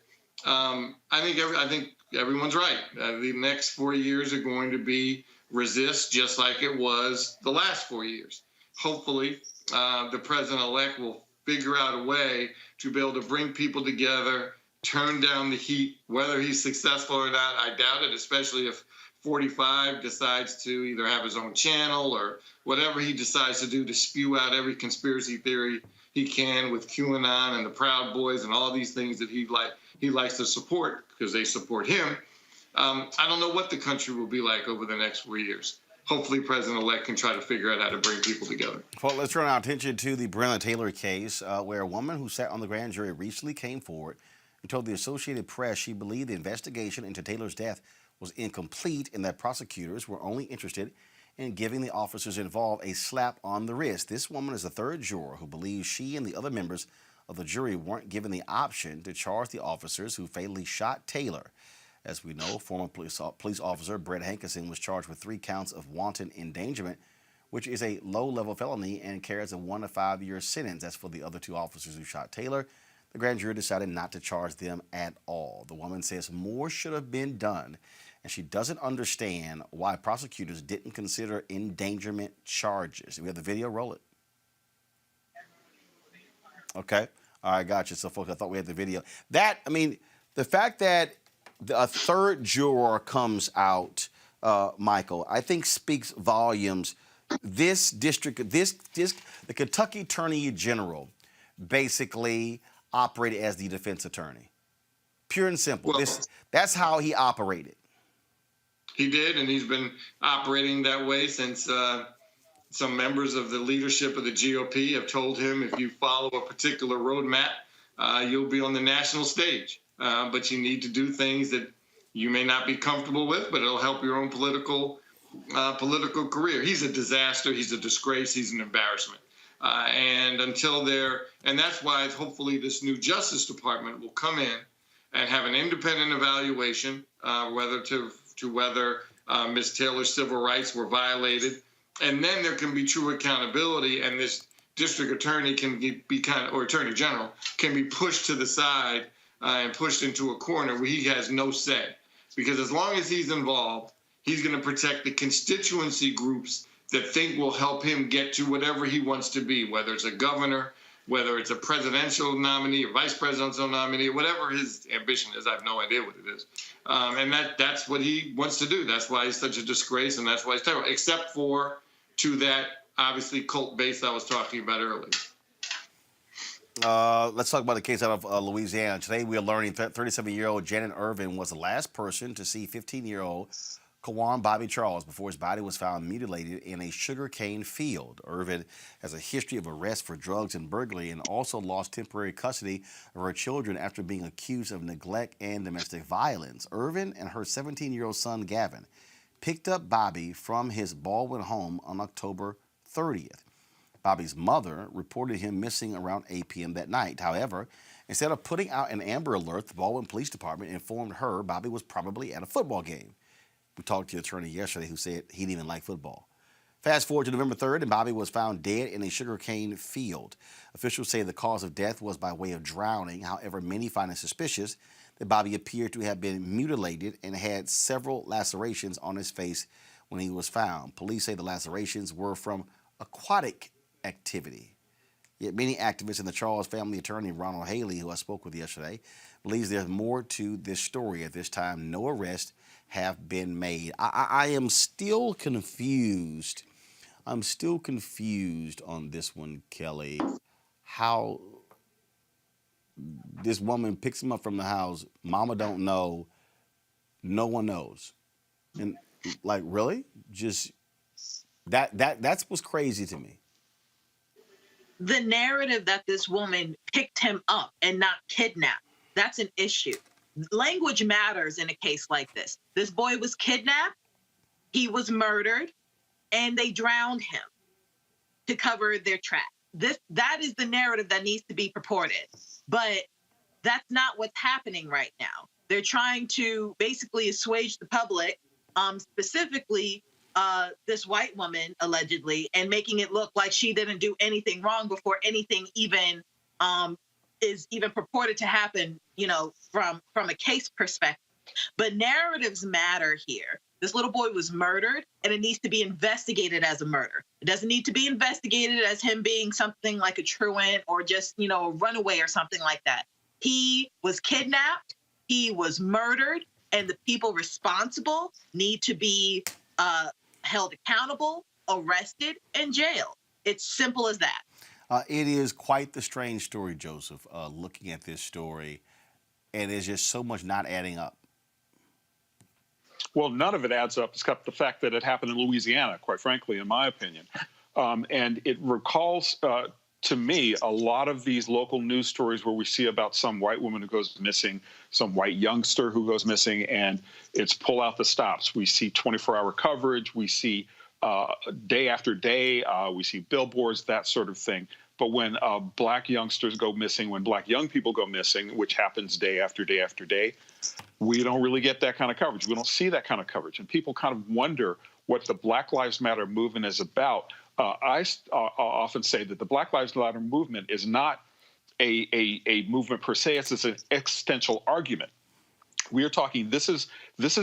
I think everyone's right. The next 4 years are going to be resist, just like it was the last 4 years. Hopefully, the president-elect will figure out a way to be able to bring people together, turn down the heat. Whether he's successful or not, I doubt it, especially if 45 decides to either have his own channel or whatever he decides to do to spew out every conspiracy theory he can with QAnon and the Proud Boys and all these things that he likes to support because they support him. I don't know what the country will be like over the next 4 years. Hopefully, President-elect can try to figure out how to bring people together. Well, let's turn our attention to the Breonna Taylor case, where a woman who sat on the grand jury recently came forward and told the Associated Press she believed the investigation into Taylor's death was incomplete and that prosecutors were only interested in giving the officers involved a slap on the wrist. This woman is the third juror who believes she and the other members of the jury weren't given the option to charge the officers who fatally shot Taylor. As we know, former police officer Brett Hankerson was charged with 3 counts of wanton endangerment, which is a low-level felony and carries a 1 to 5 year sentence. As for the other 2 officers who shot Taylor, the grand jury decided not to charge them at all. The woman says more should have been done, and she doesn't understand why prosecutors didn't consider endangerment charges. We have the video, roll it. Okay. All right, gotcha. So, folks, I thought we had the video. The fact that a third juror comes out, Michael, I think speaks volumes. This district, the Kentucky Attorney General basically operated as the defense attorney. Pure and simple. Well, that's how he operated. He did, and he's been operating that way since some members of the leadership of the GOP have told him if you follow a particular roadmap, you'll be on the national stage. But you need to do things that you may not be comfortable with, but it'll help your own political career. He's a disaster. He's a disgrace. He's an embarrassment. And that's why hopefully this new Justice Department will come in and have an independent evaluation, whether Ms. Taylor's civil rights were violated, and then there can be true accountability, and this district attorney or attorney general can be pushed to the side and pushed into a corner where he has no say. Because as long as he's involved, he's going to protect the constituency groups that think will help him get to whatever he wants to be, whether it's a governor, whether it's a presidential nominee or vice presidential nominee, whatever his ambition is. I have no idea what it is. And that's what he wants to do. That's why he's such a disgrace, and that's why he's terrible, except for to that, obviously, cult base I was talking about earlier. Let's talk about the case out of Louisiana. Today we are learning 37-year-old Janet Irvin was the last person to see 15-year-old Kawan Bobby Charles before his body was found mutilated in a sugarcane field. Irvin has a history of arrest for drugs and burglary and also lost temporary custody of her children after being accused of neglect and domestic violence. Irvin and her 17-year-old son Gavin picked up Bobby from his Baldwin home on October 30th. Bobby's mother reported him missing around 8 p.m. that night. However, instead of putting out an Amber Alert, the Baldwin Police Department informed her Bobby was probably at a football game. We talked to the attorney yesterday who said he didn't even like football. Fast forward to November 3rd, and Bobby was found dead in a sugarcane field. Officials say the cause of death was by way of drowning. However, many find it suspicious that Bobby appeared to have been mutilated and had several lacerations on his face when he was found. Police say the lacerations were from aquatic activity. Yet many activists and the Charles family attorney Ronald Haley, who I spoke with yesterday, believes there's more to this story. At this time, no arrests have been made. I am still confused. I'm still confused on this one, Kelly. How this woman picks him up from the house. Mama don't know. No one knows. And like, really? Just that's what's crazy to me. The narrative that this woman picked him up and not kidnapped, that's an issue. Language matters in a case like this. This boy was kidnapped, he was murdered, and they drowned him to cover their tracks. That is the narrative that needs to be purported. But that's not what's happening right now. They're trying to basically assuage the public, specifically this white woman, allegedly, and making it look like she didn't do anything wrong before anything even is even purported to happen, from a case perspective. But narratives matter here. This little boy was murdered, and it needs to be investigated as a murder. It doesn't need to be investigated as him being something like a truant or just, a runaway or something like that. He was kidnapped. He was murdered. and the people responsible need to be held accountable, arrested, and jailed. It's simple as that. It is quite the strange story, Joseph, looking at this story, and there's just so much not adding up. Well, none of it adds up except the fact that it happened in Louisiana, quite frankly, in my opinion. And it recalls to me a lot of these local news stories where we see about some white woman who goes missing, some white youngster who goes missing, and it's pull out the stops. We see 24-hour coverage. We see day after day. We see billboards, that sort of thing. But when black youngsters go missing, when black young people go missing, which happens day after day after day, we don't really get that kind of coverage. We don't see that kind of coverage. And people kind of wonder what the Black Lives Matter movement is about. I often say that the Black Lives Matter movement is not a movement per se. It's an existential argument. We are talking, this is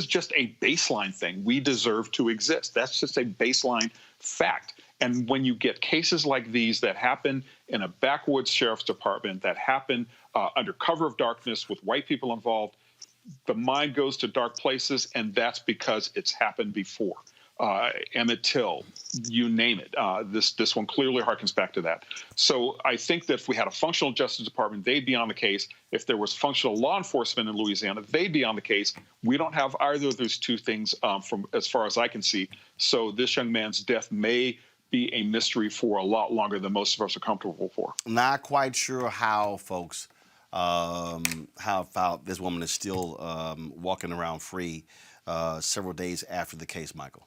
just a baseline thing. We deserve to exist. That's just a baseline fact. And when you get cases like these that happen in a backwoods sheriff's department, that happen under cover of darkness with white people involved, the mind goes to dark places, and that's because it's happened before. Emmett Till, you name it. This one clearly harkens back to that. So I think that if we had a functional Justice Department, they'd be on the case. If there was functional law enforcement in Louisiana, they'd be on the case. We don't have either of those two things from as far as I can see. So this young man's death may be a mystery for a lot longer than most of us are comfortable for. Not quite sure how, folks, how this woman is still walking around free several days after the case, Michael.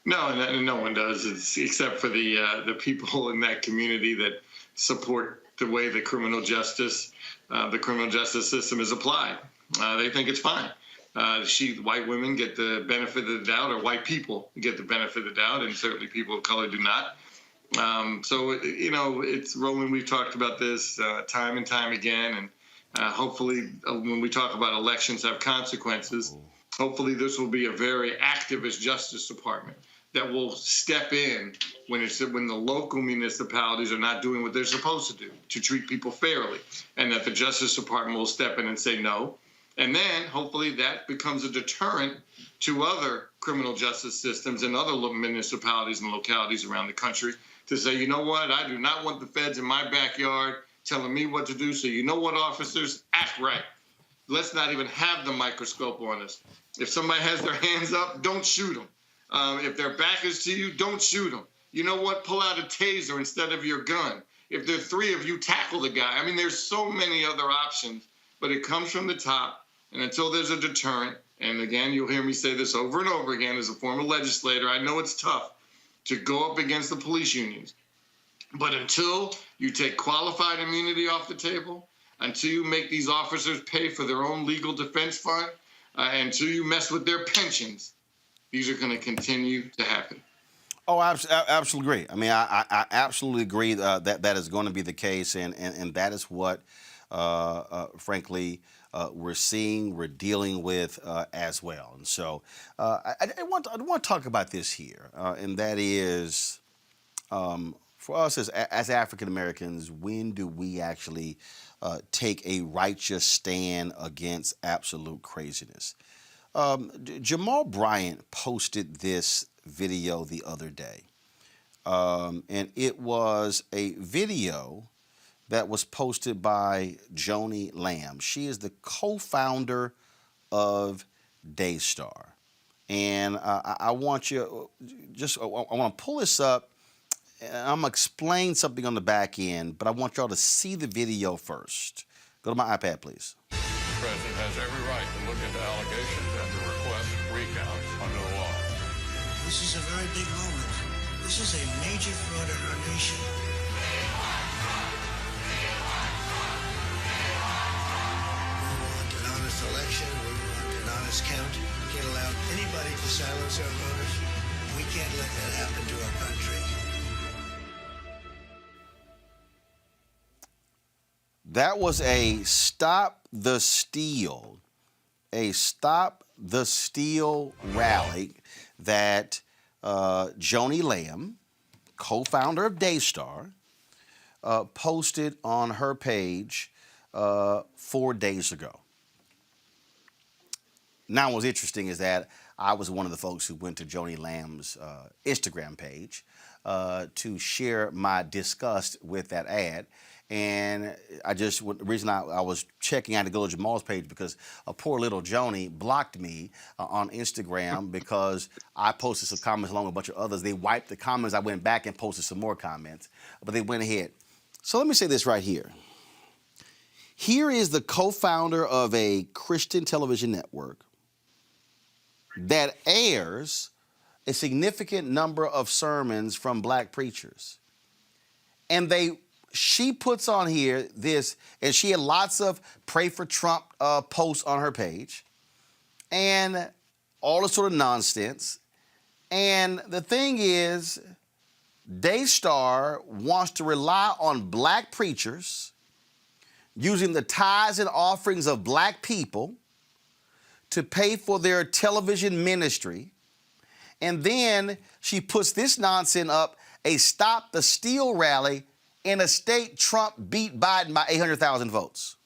No, and no one does, except for the people in that community that support the way the criminal justice system is applied. They think it's fine. White women get the benefit of the doubt, or white people get the benefit of the doubt, and certainly people of color do not. So, it's Roland. We've talked about this time and time again, and hopefully when we talk about elections have consequences, hopefully this will be a very activist Justice Department that will step in when the local municipalities are not doing what they're supposed to do to treat people fairly, and that the Justice Department will step in and say no. And then hopefully that becomes a deterrent to other criminal justice systems and other municipalities and localities around the country to say, you know what, I do not want the feds in my backyard telling me what to do. So you know what, officers, act right. Let's not even have the microscope on us. If somebody has their hands up, don't shoot them. If their back is to you, don't shoot them. You know what, pull out a taser instead of your gun. If there are three of you, tackle the guy. I mean, there's so many other options, but it comes from the top. And until there's a deterrent, and again, you'll hear me say this over and over again as a former legislator, I know it's tough to go up against the police unions. But until you take qualified immunity off the table, until you make these officers pay for their own legal defense fund, until you mess with their pensions, these are going to continue to happen. Oh, I absolutely agree. I mean, I absolutely agree that is going to be the case, and that is what, frankly, we're seeing, we're dealing with as well. And so I want to talk about this here, and that is for us as African Americans, when do we actually take a righteous stand against absolute craziness? Jamal Bryant posted this video the other day, and it was a video that was posted by Joni Lamb. She is the co-founder of Daystar. And I want you, I want to pull this up, and I'm going to explain something on the back end, but I want y'all to see the video first. Go to my iPad, please. The president has every right to look into allegations and to request recounts under the law. This is a very big moment. This is a major fraud in our nation. Election, we want an honest count. We can't allow anybody to silence our voters. We can't let that happen to our country. That was a Stop the Steal rally that Joni Lamb, co-founder of Daystar, posted on her page 4 days ago. Now, what's interesting is that I was one of the folks who went to Joni Lamb's Instagram page to share my disgust with that ad. And the reason I was checking out to go to Jamal's page because a poor little Joni blocked me on Instagram because I posted some comments along with a bunch of others. They wiped the comments. I went back and posted some more comments, but they went ahead. So let me say this right here. Here is the co-founder of a Christian television network that airs a significant number of sermons from black preachers. And she puts on here this, and she had lots of pray for Trump posts on her page and all this sort of nonsense. And the thing is, Daystar wants to rely on black preachers using the tithes and offerings of black people to pay for their television ministry. And then she puts this nonsense up, a Stop the Steal rally in a state Trump beat Biden by 800,000 votes.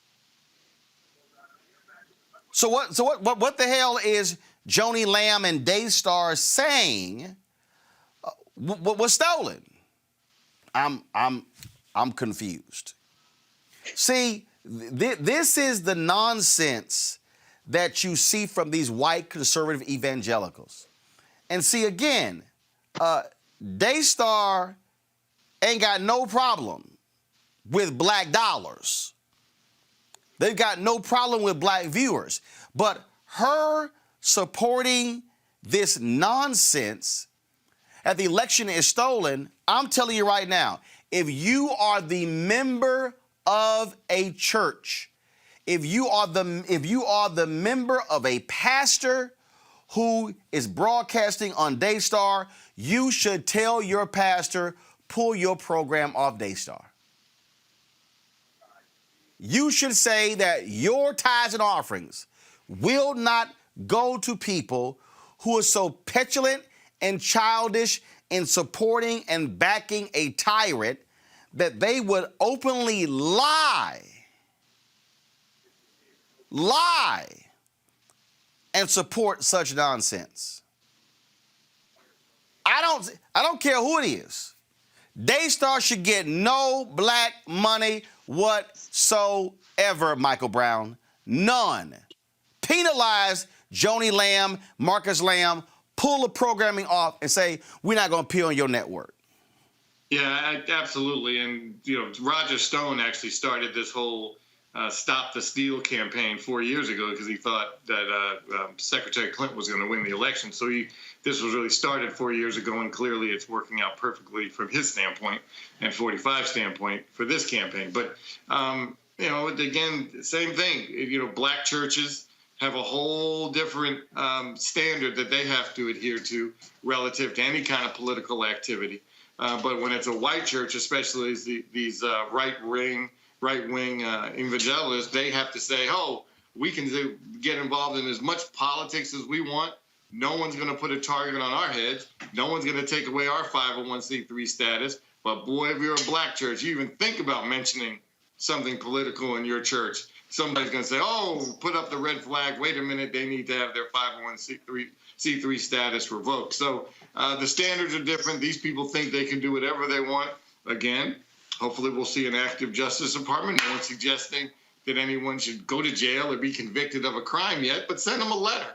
So what the hell is Joni Lamb and Daystar saying was stolen? I'm confused. See, this is the nonsense that you see from these white conservative evangelicals. And see, again, Daystar ain't got no problem with black dollars. They've got no problem with black viewers. But her supporting this nonsense that the election is stolen, I'm telling you right now, if you are the member of a church, if you are the member of a pastor who is broadcasting on Daystar, you should tell your pastor, pull your program off Daystar. You should say that your tithes and offerings will not go to people who are so petulant and childish in supporting and backing a tyrant that they would openly lie and support such nonsense. I don't care who it is. Daystar should get no black money whatsoever, Michael Brown. None. Penalize Joni Lamb, Marcus Lamb, pull the programming off and say, we're not going to appear on your network. Yeah, absolutely. And, Roger Stone actually started this whole Stop the Steal campaign 4 years ago because he thought that Secretary Clinton was going to win the election. So this was really started 4 years ago, and clearly it's working out perfectly from his standpoint and 45's standpoint for this campaign. But, again, same thing. Black churches have a whole different standard that they have to adhere to relative to any kind of political activity. But when it's a white church, especially these right-wing evangelicals, they have to say, we can get involved in as much politics as we want. No one's going to put a target on our heads. No one's going to take away our 501c3 status. But boy, if you're a black church, you even think about mentioning something political in your church, somebody's going to say, put up the red flag. Wait a minute, they need to have their 501c3 status revoked. So the standards are different. These people think they can do whatever they want. Again, hopefully we'll see an active Justice Department. No one's suggesting that anyone should go to jail or be convicted of a crime yet, but send them a letter.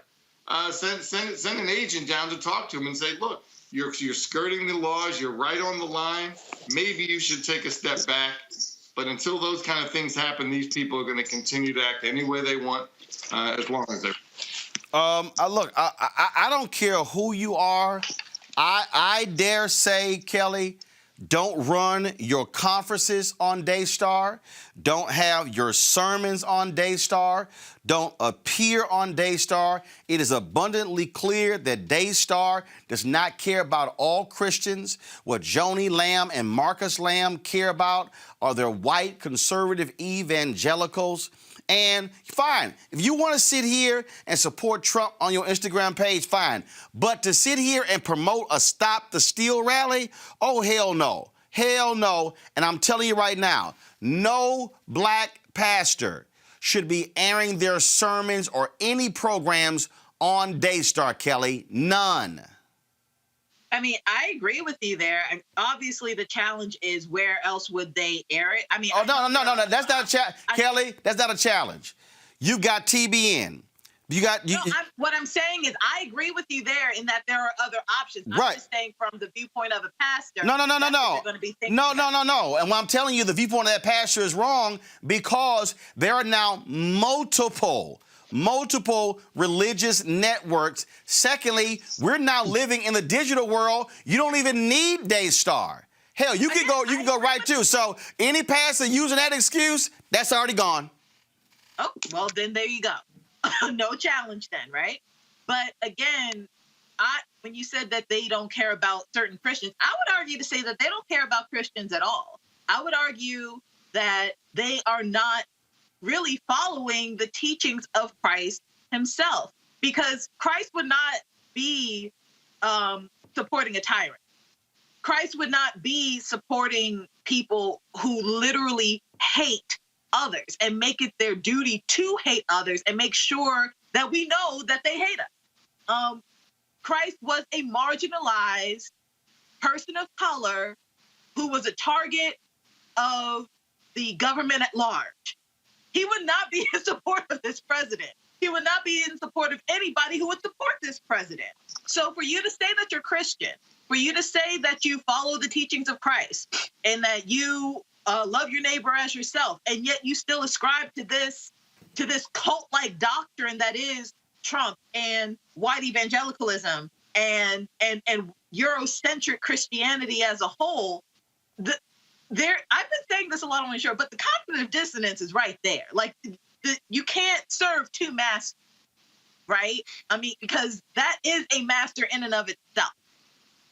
Send an agent down to talk to them and say, look, you're skirting the laws. You're right on the line. Maybe you should take a step back. But until those kind of things happen, these people are going to continue to act any way they want, as long as they're. Look, I don't care who you are. I dare say, Kelly, don't run your conferences on Daystar. Don't have your sermons on Daystar. Don't appear on Daystar. It is abundantly clear that Daystar does not care about all Christians. What Joni Lamb and Marcus Lamb care about are their white conservative evangelicals. And fine, if you want to sit here and support Trump on your Instagram page, fine. But to sit here and promote a Stop the Steal rally, oh, hell no. Hell no. And I'm telling you right now, no black pastor should be airing their sermons or any programs on Daystar, Kelly? None. I mean, I agree with you there. And obviously, the challenge is where else would they air it? I mean, no. That's not a challenge, Kelly. That's not a challenge. You got TBN. What I'm saying is, I agree with you there in that there are other options. I'm just saying from the viewpoint of a pastor. No. No. And what I'm telling you, the viewpoint of that pastor is wrong because there are now multiple religious networks. Secondly, we're now living in the digital world. You don't even need Daystar. Hell, you can go right to. So any pastor using that excuse, that's already gone. Oh, well, then there you go. No challenge then, right? But again, when you said that they don't care about certain Christians, I would argue to say that they don't care about Christians at all. I would argue that they are not really following the teachings of Christ himself, because Christ would not be supporting a tyrant. Christ would not be supporting people who literally hate others and make it their duty to hate others and make sure that we know that they hate us. Christ was a marginalized person of color who was a target of the government at large. He would not be in support of this president. He would not be in support of anybody who would support this president. So for you to say that you're Christian, for you to say that you follow the teachings of Christ and that you love your neighbor as yourself, and yet you still ascribe to this cult-like doctrine that is Trump and white evangelicalism and Eurocentric Christianity as a whole. I've been saying this a lot on the show, but the cognitive dissonance is right there. Like, you can't serve two masters, right? I mean, because that is a master in and of itself.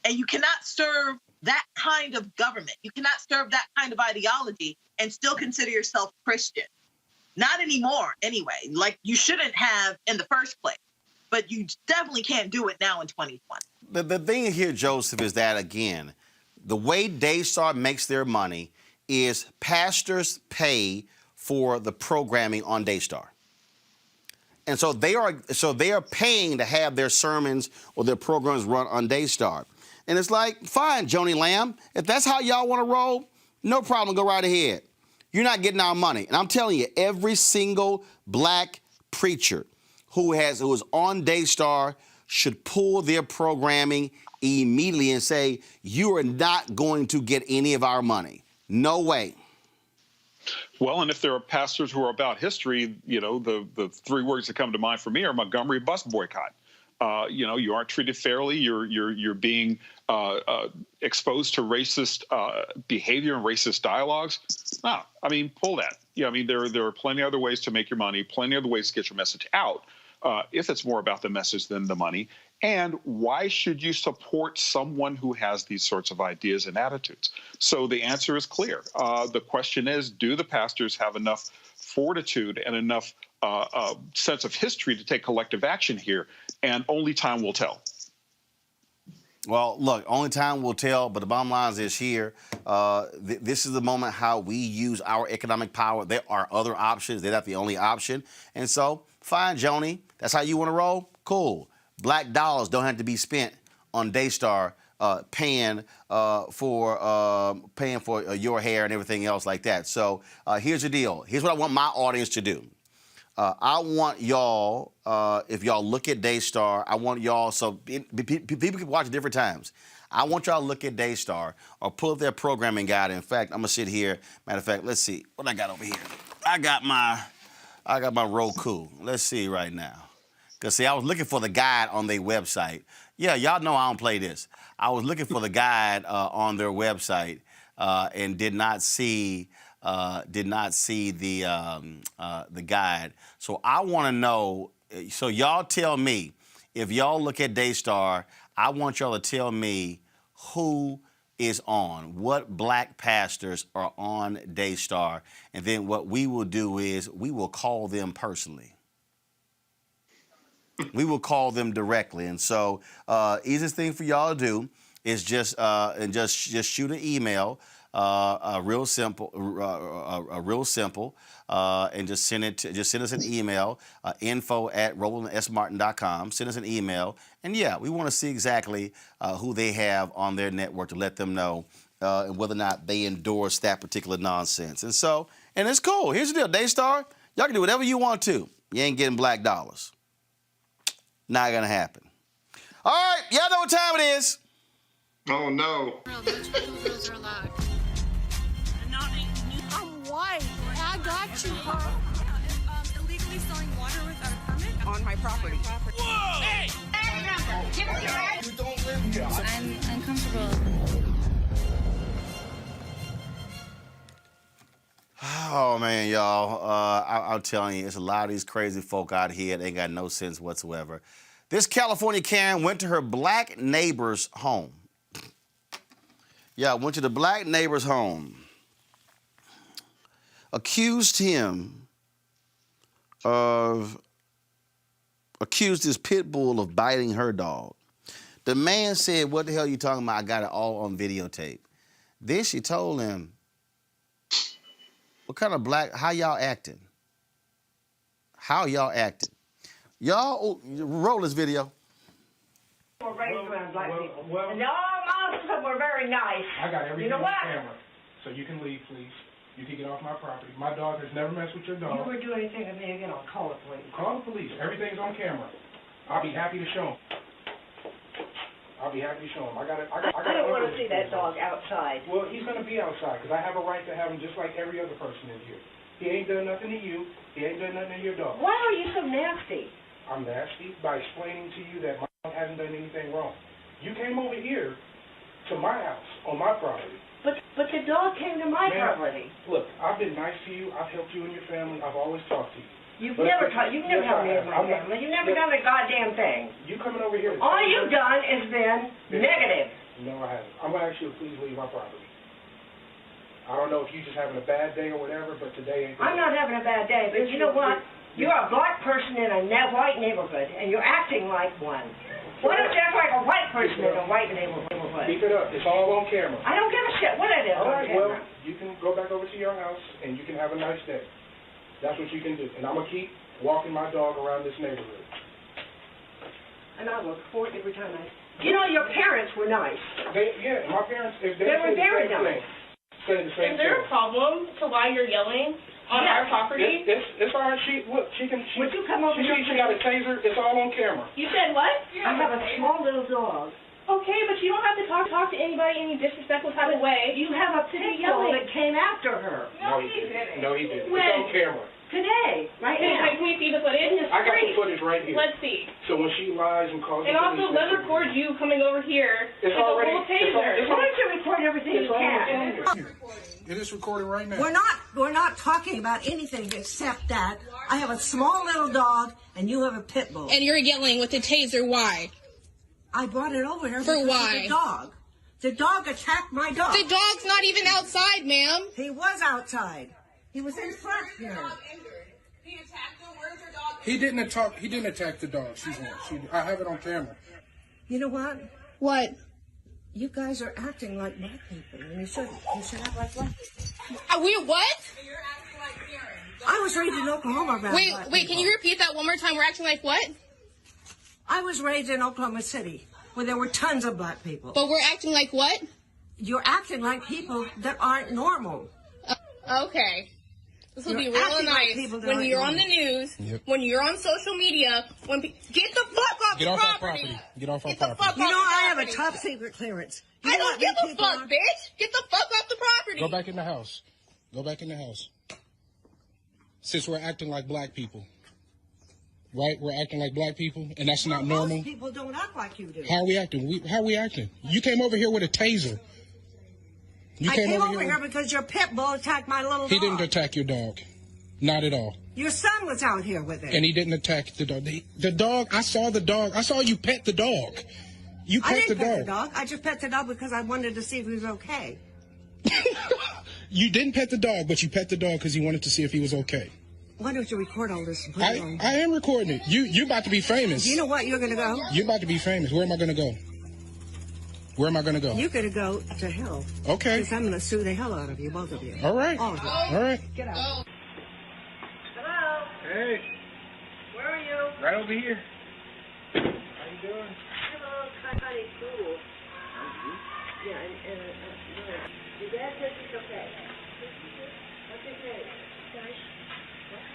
And you cannot serve that kind of government. You cannot serve that kind of ideology and still consider yourself Christian. Not anymore, anyway. Like, you shouldn't have in the first place. But you definitely can't do it now in 2020. The thing here, Joseph, is that, again, the way Daystar makes their money is pastors pay for the programming on Daystar. And so they are paying to have their sermons or their programs run on Daystar. And it's like, fine, Joni Lamb, if that's how y'all want to roll, no problem, go right ahead. You're not getting our money. And I'm telling you, every single black preacher who is on Daystar should pull their programming immediately and say, you are not going to get any of our money. No way. Well, and if there are pastors who are about history, the three words that come to mind for me are Montgomery bus boycott. You aren't treated fairly. You're being exposed to racist behavior and racist dialogues. Pull that. There are plenty of other ways to make your money, plenty of other ways to get your message out. If it's more about the message than the money. And why should you support someone who has these sorts of ideas and attitudes? So the answer is clear. The question is, do the pastors have enough fortitude and enough sense of history to take collective action here? And only time will tell. Well, look, only time will tell, but the bottom line is here. This is the moment how we use our economic power. There are other options. They're not the only option. And so, fine, Joni, that's how you want to roll? Cool. Black dollars don't have to be spent on Daystar paying for your hair and everything else like that. So here's the deal. Here's what I want my audience to do. I want y'all, if y'all look at Daystar, I want y'all, so people can watch at different times. I want y'all to look at Daystar or pull up their programming guide. In fact, I'm going to sit here. Matter of fact, let's see what I got over here. I got my Roku. Let's see right now. Because, see, I was looking for the guide on their website. Yeah, y'all know I don't play this. I was looking for the guide on their website and did not see the guide. So I want to know, so y'all tell me, if y'all look at Daystar, I want y'all to tell me who is on, what black pastors are on Daystar, and then what we will do is we will call them personally. We will call them directly. And so easiest thing for y'all to do is just shoot an email real simple, and just send us an email, info@rolandsmartin.com. Send us an email, and yeah, we want to see exactly who they have on their network to let them know and whether or not they endorse that particular nonsense. And it's cool. Here's the deal, Daystar, y'all can do whatever you want to. You ain't getting black dollars. Not gonna happen. All right, y'all know what time it is. Oh no. I'm white. I got you, huh? Illegally selling water without a permit On my property. Whoa! Hey! You don't live here. I'm uncomfortable. Oh, man, y'all. I'm telling you, it's a lot of these crazy folk out here that ain't got no sense whatsoever. This California Karen went to her black neighbor's home. Yeah, went to the black neighbor's home. Accused his pit bull of biting her dog. The man said, "What the hell are you talking about? I got it all on videotape." Then she told him, "What kind of how y'all acting? How y'all acting? Y'all, roll this video." We're raised around black people. And all my officers were very nice. I got everything you know on what? camera. So you can leave, please. You can get off my property. My dog has never messed with your dog. You would do anything to me again, I'll call the police. Call the police. Everything's on camera. I'll be happy to show him. I don't want to see that dog outside. Well, he's going to be outside because I have a right to have him just like every other person in here. He ain't done nothing to you. He ain't done nothing to your dog. Why are you so nasty? I'm nasty by explaining to you that my dog hasn't done anything wrong. You came over here to my house on my property. But the dog came to my property. Look, I've been nice to you. I've helped you and your family. I've always talked to you. You've never helped me and my family. You've never done a goddamn thing. You coming over here? All you've done is been negative. No, I haven't. I'm going to ask you to please leave my property. I don't know if you're just having a bad day or whatever, but today ain't. I'm not having a bad day, but you know what? You're a black person in a white neighborhood, and you're acting like one. What if that's like a white person in a white neighborhood? Keep it up. It's all on camera. I don't give a shit what it is all right, on camera. Well, you can go back over to your house, and you can have a nice day. That's what you can do. And I'm going to keep walking my dog around this neighborhood. And I look forward every time You know, your parents were nice. My parents, if they were very nice. Say the same thing. Is there a problem to why you're yelling on our property? It's all right. Would you come over here? She got a taser. It's all on camera. You said what? I have a small little dog. Okay, but you don't have to talk to anybody in any disrespectful type of way. You have a pit bull that came after her. No, he didn't. No, he didn't. When? It's on camera. Today, right now. Can we see the footage? I got the footage right here. Let's see. So when she lies and calls and also, let's record you coming over here with a little taser. Why don't you record everything you can? It is recorded right now. We're not talking about anything except that I have a small little dog and you have a pit bull. And you're yelling with the taser. Why? I brought it over here for because why? of the dog. The dog attacked my dog. The dog's not even outside, ma'am. He was outside. He was in front here. He attacked her. Where's your dog? He didn't attack the dog. I have it on camera. You know what? What? You guys are acting like black people, and you shouldn't. You should act like black people. We what? You're acting like Karen. I was raised in Oklahoma around Wait, black can people. you repeat that one more time? We're acting like what? I was raised in Oklahoma City, where there were tons of black people. But we're acting like what? You're acting like people that aren't normal. Okay. This will be real nice when you're on the news, when you're on social media, get the fuck off the property. Get off our property. You know, I have a top secret clearance. I don't give a fuck, bitch. Get the fuck off the property. Go back in the house. Go back in the house. Since we're acting like black people. Right? We're acting like black people, and that's not normal. Most people don't act like you do. How are we acting? How are we acting? You came over here with a taser. I came over here because your pit bull attacked my little dog. He didn't attack your dog. Not at all. Your son was out here with it. And he didn't attack the dog. The dog, I saw the dog. I saw you pet the dog. You pet the dog. I didn't pet the dog. I just pet the dog because I wanted to see if he was okay. You didn't pet the dog, but you pet the dog because you wanted to see if he was okay. Why don't you record all this and put it on? I am recording it. You about to be famous. You know what? You're going to go? You're about to be famous. Where am I going to go? Where am I going to go? You're going to go to hell. Okay. Because I'm going to sue the hell out of you, both of you. All right. All of you. All right. Get out. Oh. Hello? Hey, Where are you? right over here. How you doing? Hello, kind of cool. Yeah, your dad says it's okay. What's his name? Guys. What?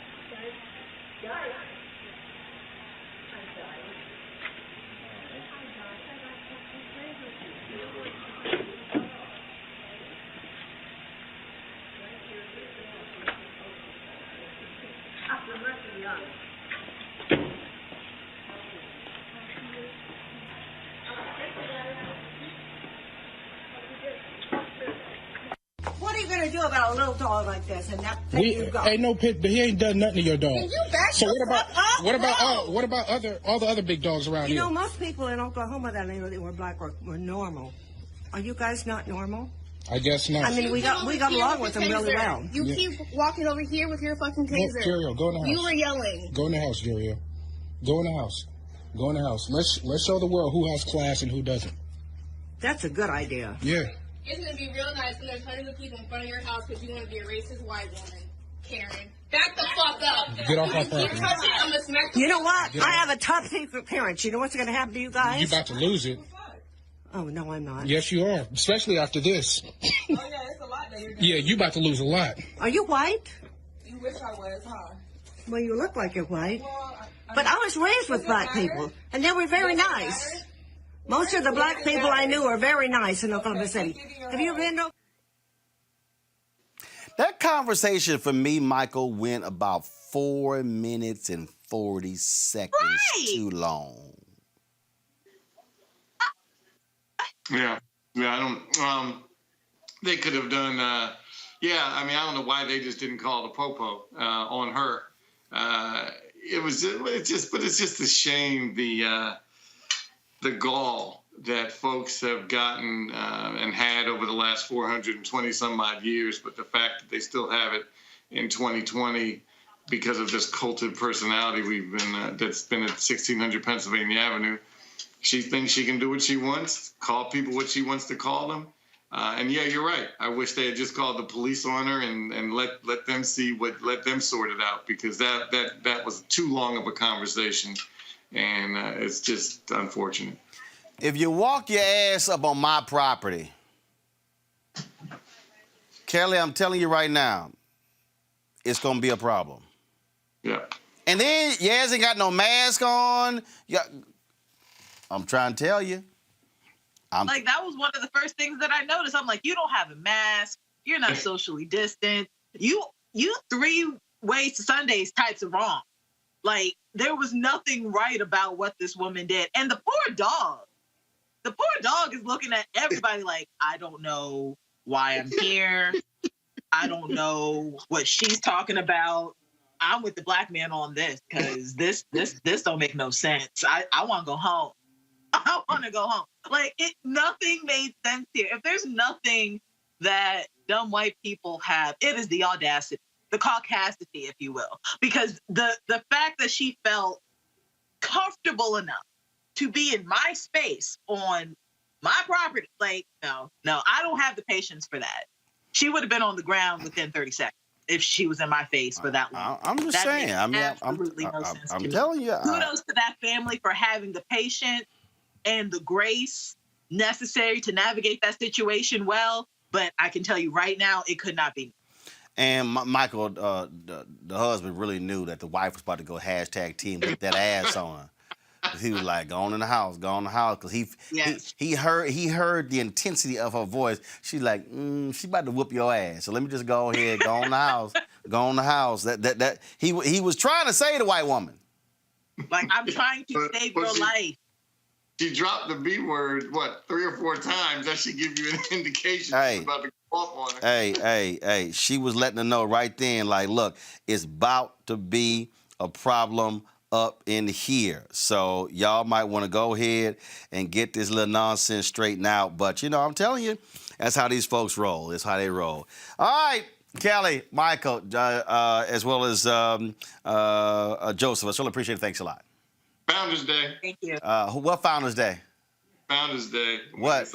Guys. I'm sorry. What are you going to do about a little dog like this and not let you go? Ain't no pit, but he ain't done nothing to your dog. Can you back So the what about fuck up? what about all the other big dogs around You here? know, most people in Oklahoma that were black were normal. Are you guys not normal? I guess not. I mean, we got along with them really well. You keep walking over here with your fucking taser. Jeriel, go in the house. You were yelling. Go in the house, Jeriel. Go in the house. Go in the house. Let's show the world who has class and who doesn't. That's a good idea. Yeah. It's going to be real nice when there's hundreds of people in front of your house because you want to be a racist white woman. Karen. Back the fuck up. Get off my If property. you touch it, I'm going to smack the You know fuck what? out of you. I have a top secret parent. You know what's going to happen to you guys? You about to lose it. Oh, no, I'm not. Yes, you are. Especially after this. Oh, yeah, it's a lot that you're doing. Yeah, you about to lose a lot. Are you white? You wish I was, huh? Well, you look like you're white. But I was raised with black people, and they were very nice. Most of the black people I knew are very nice in Oklahoma City. Have you been to... That conversation for me, Michael, went about 4 minutes and 40 seconds too long. Yeah, I don't. They could have done. Yeah, I mean, I don't know why they just didn't call the popo on her. It's just a shame the gall that folks have gotten and had over the last 420 some odd years, but the fact that they still have it in 2020 because of this culted personality that's been at 1600 Pennsylvania Avenue. She thinks she can do what she wants, call people what she wants to call them. And yeah, you're right. I wish they had just called the police on her and let them let them sort it out, because that was too long of a conversation, and it's just unfortunate. If you walk your ass up on my property, Kelly, I'm telling you right now, it's gonna be a problem. Yeah. And then you ain't got no mask on. I'm trying to tell you. Like, that was one of the first things that I noticed. I'm like, you don't have a mask. You're not socially distant. You 3 ways to Sundays types of wrong. Like, there was nothing right about what this woman did. And the poor dog is looking at everybody like, I don't know why I'm here. I don't know what she's talking about. I'm with the black man on this because this don't make no sense. I want to go home. I want to go home. Like, nothing made sense here. If there's nothing that dumb white people have, it is the audacity, the caucasity, if you will. Because the fact that she felt comfortable enough to be in my space on my property, like, no, I don't have the patience for that. She would have been on the ground within 30 seconds if she was in my face for that long. I'm just saying. I mean, I'm telling you. Kudos to that family for having the patience and the grace necessary to navigate that situation well. But I can tell you right now, it could not be. And Michael, the husband, really knew that the wife was about to go #team, get that ass on her. He was like, go on in the house, because he heard the intensity of her voice. She's like, she about to whoop your ass. So let me just go ahead, go in the house, go in the house. That he was trying to say to the white woman. Like, I'm trying to save your life. She dropped the B word, 3 or 4 times? That should give you an indication she's about to go off on her. Hey, she was letting her know right then, like, look, it's about to be a problem up in here. So y'all might want to go ahead and get this little nonsense straightened out. But, I'm telling you, that's how these folks roll. That's how they roll. All right, Kelly, Michael, as well as Joseph. I really appreciate it. Thanks a lot. Founders Day. Thank you. What Founders Day? Founders Day. What?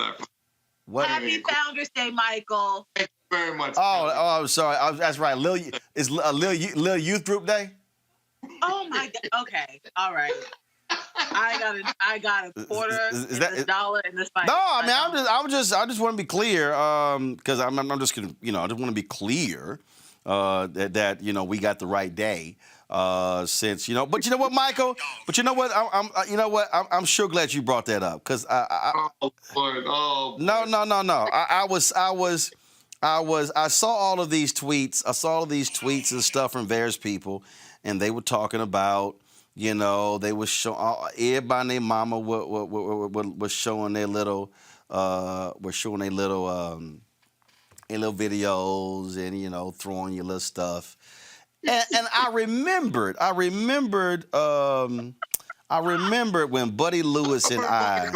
What? Happy Founders Day, Michael. Thank you very much. Oh, I'm sorry. That's right. It's a Lil Youth Group Day. Oh my God. Okay. All right. I got a quarter, a dollar, and this fight. No, I mean, I just want to be clear, because I'm just gonna, I just want to be clear that we got the right day, since But you know what, Michael? But you know what? I'm sure glad you brought that up, because Oh, Lord. Oh. No. I saw all of these tweets. I saw all of these tweets and stuff from various people, and they were talking about. They were showing everybody and their mama was showing their little, little videos and throwing your little stuff, and I remembered when Buddy Lewis and I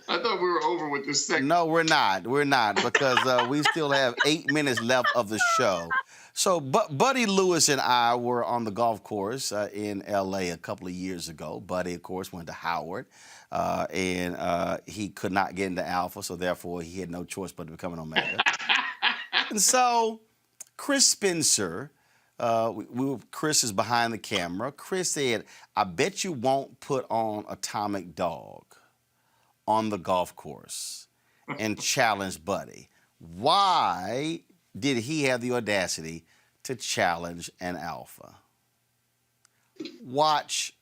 thought we were over with this segment. No, we're not, because we still have 8 minutes left of the show. So, Buddy Lewis and I were on the golf course in L.A. a couple of years ago. Buddy, of course, went to Howard, and he could not get into Alpha, so therefore he had no choice but to become an Omega. And so, Chris Spencer, Chris is behind the camera. Chris said, "I bet you won't put on Atomic Dog on the golf course and challenge Buddy." Why did he have the audacity to challenge an alpha? Watch.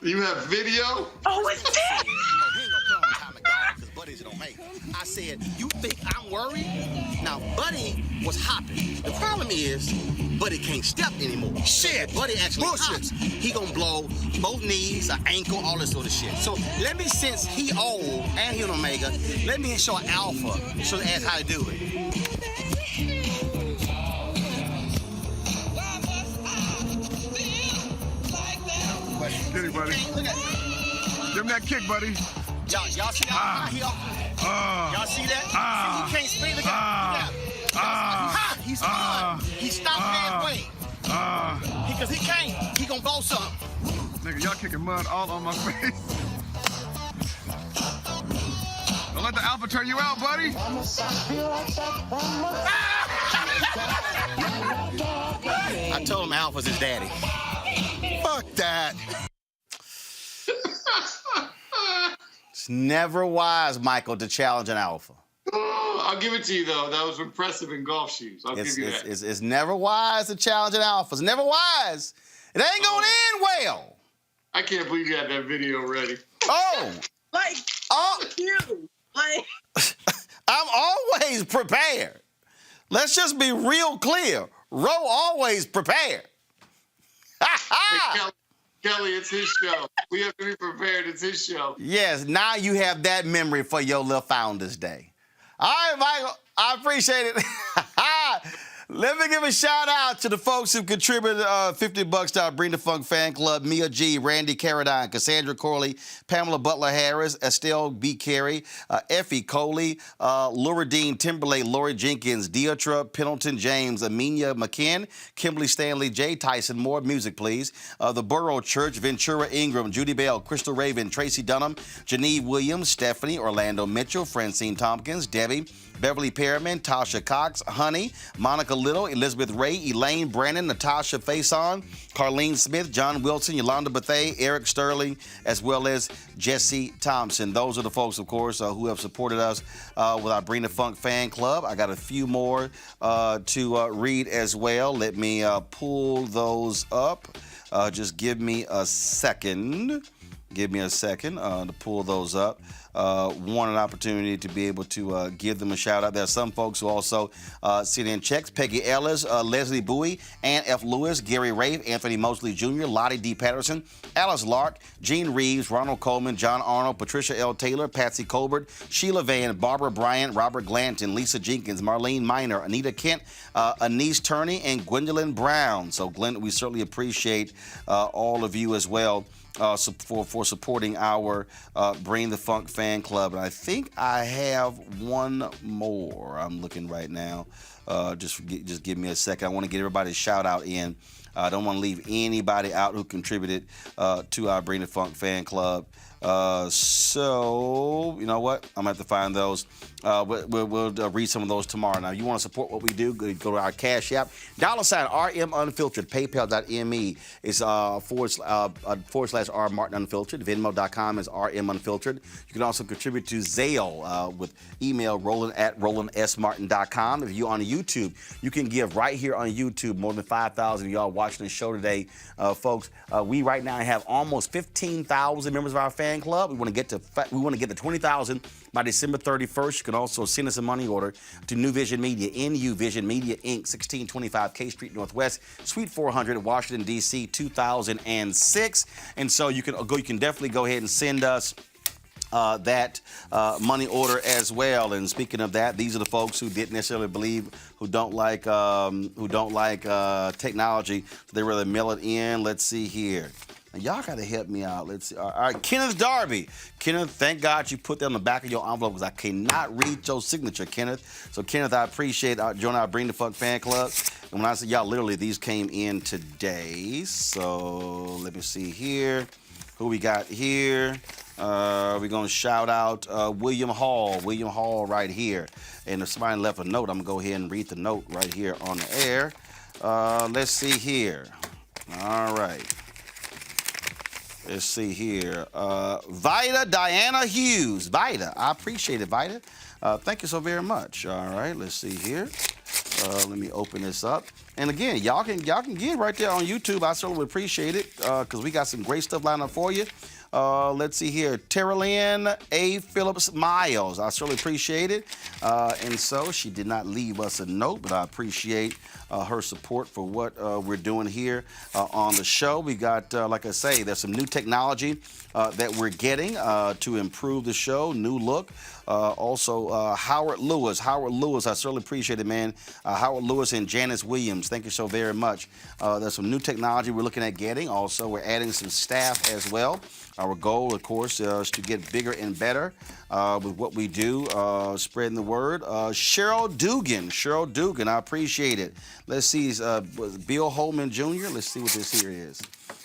You have video? Oh, it's there. He ain't gonna put on Atomic Dog because Buddy's an Omega. I said, "You think I'm worried?" Now, Buddy was hopping. The problem is, Buddy can't step anymore. Shit. Buddy actually hops. He gonna blow both knees, an ankle, all this sort of shit. So let me, since he old and he an Omega, let me show an alpha, show the ass how to do it. Get it, buddy. Give him that kick, buddy. Y'all see that? Y'all see that? See, he can't spin. Look at him. He's spun. He stopped halfway. Because he can't. He gonna blow something. Nigga, y'all kicking mud all on my face. Don't let the alpha turn you out, buddy. I told him Alpha's his daddy. Fuck that. It's never wise, Michael, to challenge an alpha. Oh, I'll give it to you, though. That was impressive in golf shoes. I'll give you that. It's never wise to challenge an alpha. It's never wise. It ain't going to end well. I can't believe you had that video ready. Oh. You. I'm always prepared. Let's just be real clear. Ro always prepared. Hey, Kelly, it's his show. We have to be prepared. It's his show. Yes, now you have that memory for your little Founders Day. All right, Michael, I appreciate it. Let me give a shout out to the folks who contributed $50 to our Bring the Funk fan club: Mia G, Randy Carradine, Cassandra Corley, Pamela Butler Harris, Estelle B. Carey, Effie Coley, Luradine Timberlake, Lori Jenkins, Deotra Pendleton James, Amenia McKinn, Kimberly Stanley, Jay Tyson. More music, please. The Borough Church, Ventura Ingram, Judy Bell, Crystal Raven, Tracy Dunham, Janeve Williams, Stephanie, Orlando Mitchell, Francine Tompkins, Debbie, Beverly Perriman, Tasha Cox, Honey, Monica Little, Elizabeth Ray, Elaine Brandon, Natasha Faison, Carlene Smith, John Wilson, Yolanda Bethay, Eric Sterling, as well as Jesse Thompson. Those are the folks, of course, who have supported us with our Bring the Funk fan club. I got a few more to read as well. Let me pull those up. Just give me a second. Give me a second to pull those up. Want an opportunity to be able to give them a shout out. There are some folks who also send in checks: Peggy Ellis, Leslie Bowie, Ann F. Lewis, Gary Rafe, Anthony Mosley Jr., Lottie D. Patterson, Alice Lark, Gene Reeves, Ronald Coleman, John Arnold, Patricia L. Taylor, Patsy Colbert, Sheila Van, Barbara Bryant, Robert Glanton, Lisa Jenkins, Marlene Miner, Anita Kent, Anise Turney, and Gwendolyn Brown. So, Glenn, we certainly appreciate all of you as well. For supporting our Bring the Funk fan club. And I think I have one more. I'm looking right now. Just give me a second. I want to get everybody's shout out in I don't want to leave anybody out who contributed to our Bring the Funk fan club. So, you know what? I'm going to have to find those. We'll read some of those tomorrow. Now, you want to support what we do, go to our Cash App. $RM Unfiltered. PayPal.me is /R Martin Unfiltered. Venmo.com is RM Unfiltered. You can also contribute to Zelle with email Roland@RolandSMartin.com. If you're on YouTube, you can give right here on YouTube. More than 5,000 of y'all watching the show today, folks. We right now have almost 15,000 members of our fan club. We want to get to 20,000 by December 31st. You can also send us a money order to New Vision Media, NU Vision Media, Inc., 1625 K Street Northwest, Suite 400, Washington, D.C., 2006. And so you can definitely go ahead and send us that money order as well. And speaking of that, these are the folks who didn't necessarily believe, who don't like technology. They rather mail it in. Let's see here. Y'all got to help me out. Let's see. All right, Kenneth Darby. Kenneth, thank God you put that on the back of your envelope because I cannot read your signature, Kenneth. So, Kenneth, I appreciate joining our Bring the Funk fan club. And when I say y'all, literally, these came in today. So, let me see here. Who we got here? We're going to shout out William Hall. William Hall right here. And if somebody left a note, I'm going to go ahead and read the note right here on the air. Let's see here. All right. Let's see here. Vida Diana Hughes. Vida, I appreciate it, Vida. Thank you so very much. All right, let's see here. Let me open this up. And again, y'all can get right there on YouTube. I certainly would appreciate it because we got some great stuff lined up for you. Let's see here. Terralyn A. Phillips Miles. I certainly appreciate it. And so she did not leave us a note, but I appreciate her support for what we're doing here on the show. We got, like I say, there's some new technology that we're getting to improve the show. New look. Also, Howard Lewis. Howard Lewis, I certainly appreciate it, man. Howard Lewis and Janice Williams, thank you so very much. There's some new technology we're looking at getting. Also, we're adding some staff as well. Our goal, of course, is to get bigger and better with what we do, spreading the word. Cheryl Dugan, I appreciate it. Let's see, Bill Holman Jr. Let's see what this here is.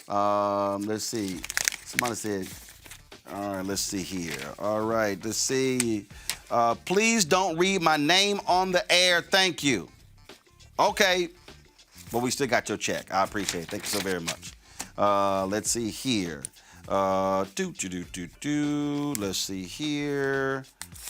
Let's see. Somebody said, all right, let's see here. All right, let's see. Please don't read my name on the air. Thank you. Okay, but we still got your check. I appreciate it. Thank you so very much. Let's see here. Let's see here.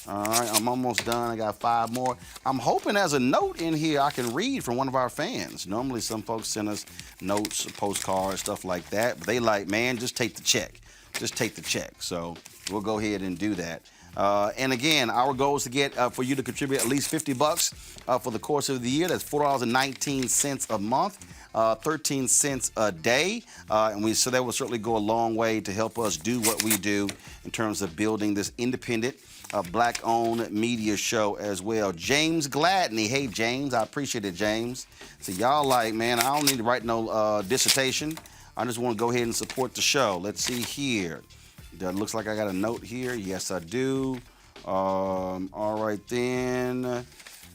All right, I'm almost done. I got 5 more. I'm hoping there's a note in here I can read from one of our fans. Normally, some folks send us notes, postcards, stuff like that. But they like, man, just take the check. Just take the check. So we'll go ahead and do that. And again, our goal is to get for you to contribute at least $50 for the course of the year. That's $4.19 a month. 13 cents a day, so that will certainly go a long way to help us do what we do in terms of building this independent, black-owned media show as well. James Gladney, hey James, I appreciate it, James. So y'all like, man, I don't need to write no dissertation. I just want to go ahead and support the show. Let's see here. That looks like I got a note here. Yes, I do. All right then.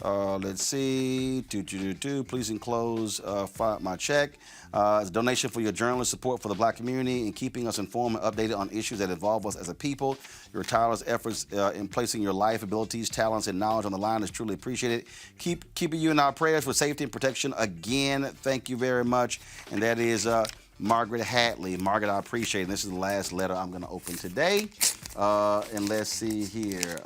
Let's see. Please enclose my check. It's a donation for your journalist support for the black community and keeping us informed and updated on issues that involve us as a people. Your tireless efforts in placing your life, abilities, talents, and knowledge on the line is truly appreciated. Keeping you in our prayers for safety and protection. Again, thank you very much. And that is Margaret Hatley. Margaret, I appreciate it. This is the last letter I'm going to open today. And let's see here.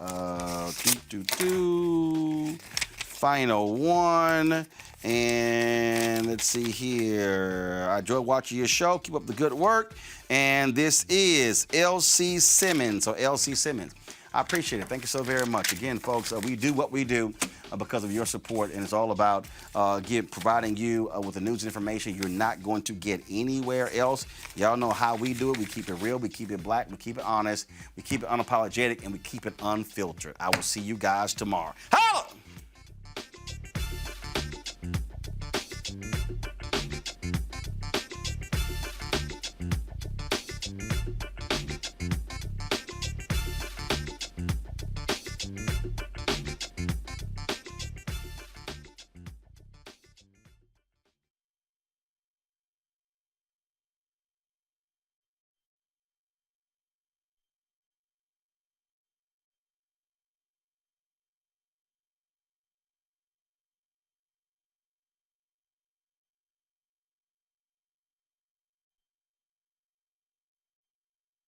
Final one. And let's see here. I enjoy watching your show. Keep up the good work. And this is L.C. Simmons. So L.C. Simmons. I appreciate it. Thank you so very much. Again, folks, we do what we do because of your support, and it's all about providing you with the news and information you're not going to get anywhere else. Y'all know how we do it. We keep it real. We keep it black. We keep it honest. We keep it unapologetic, and we keep it unfiltered. I will see you guys tomorrow. Holla!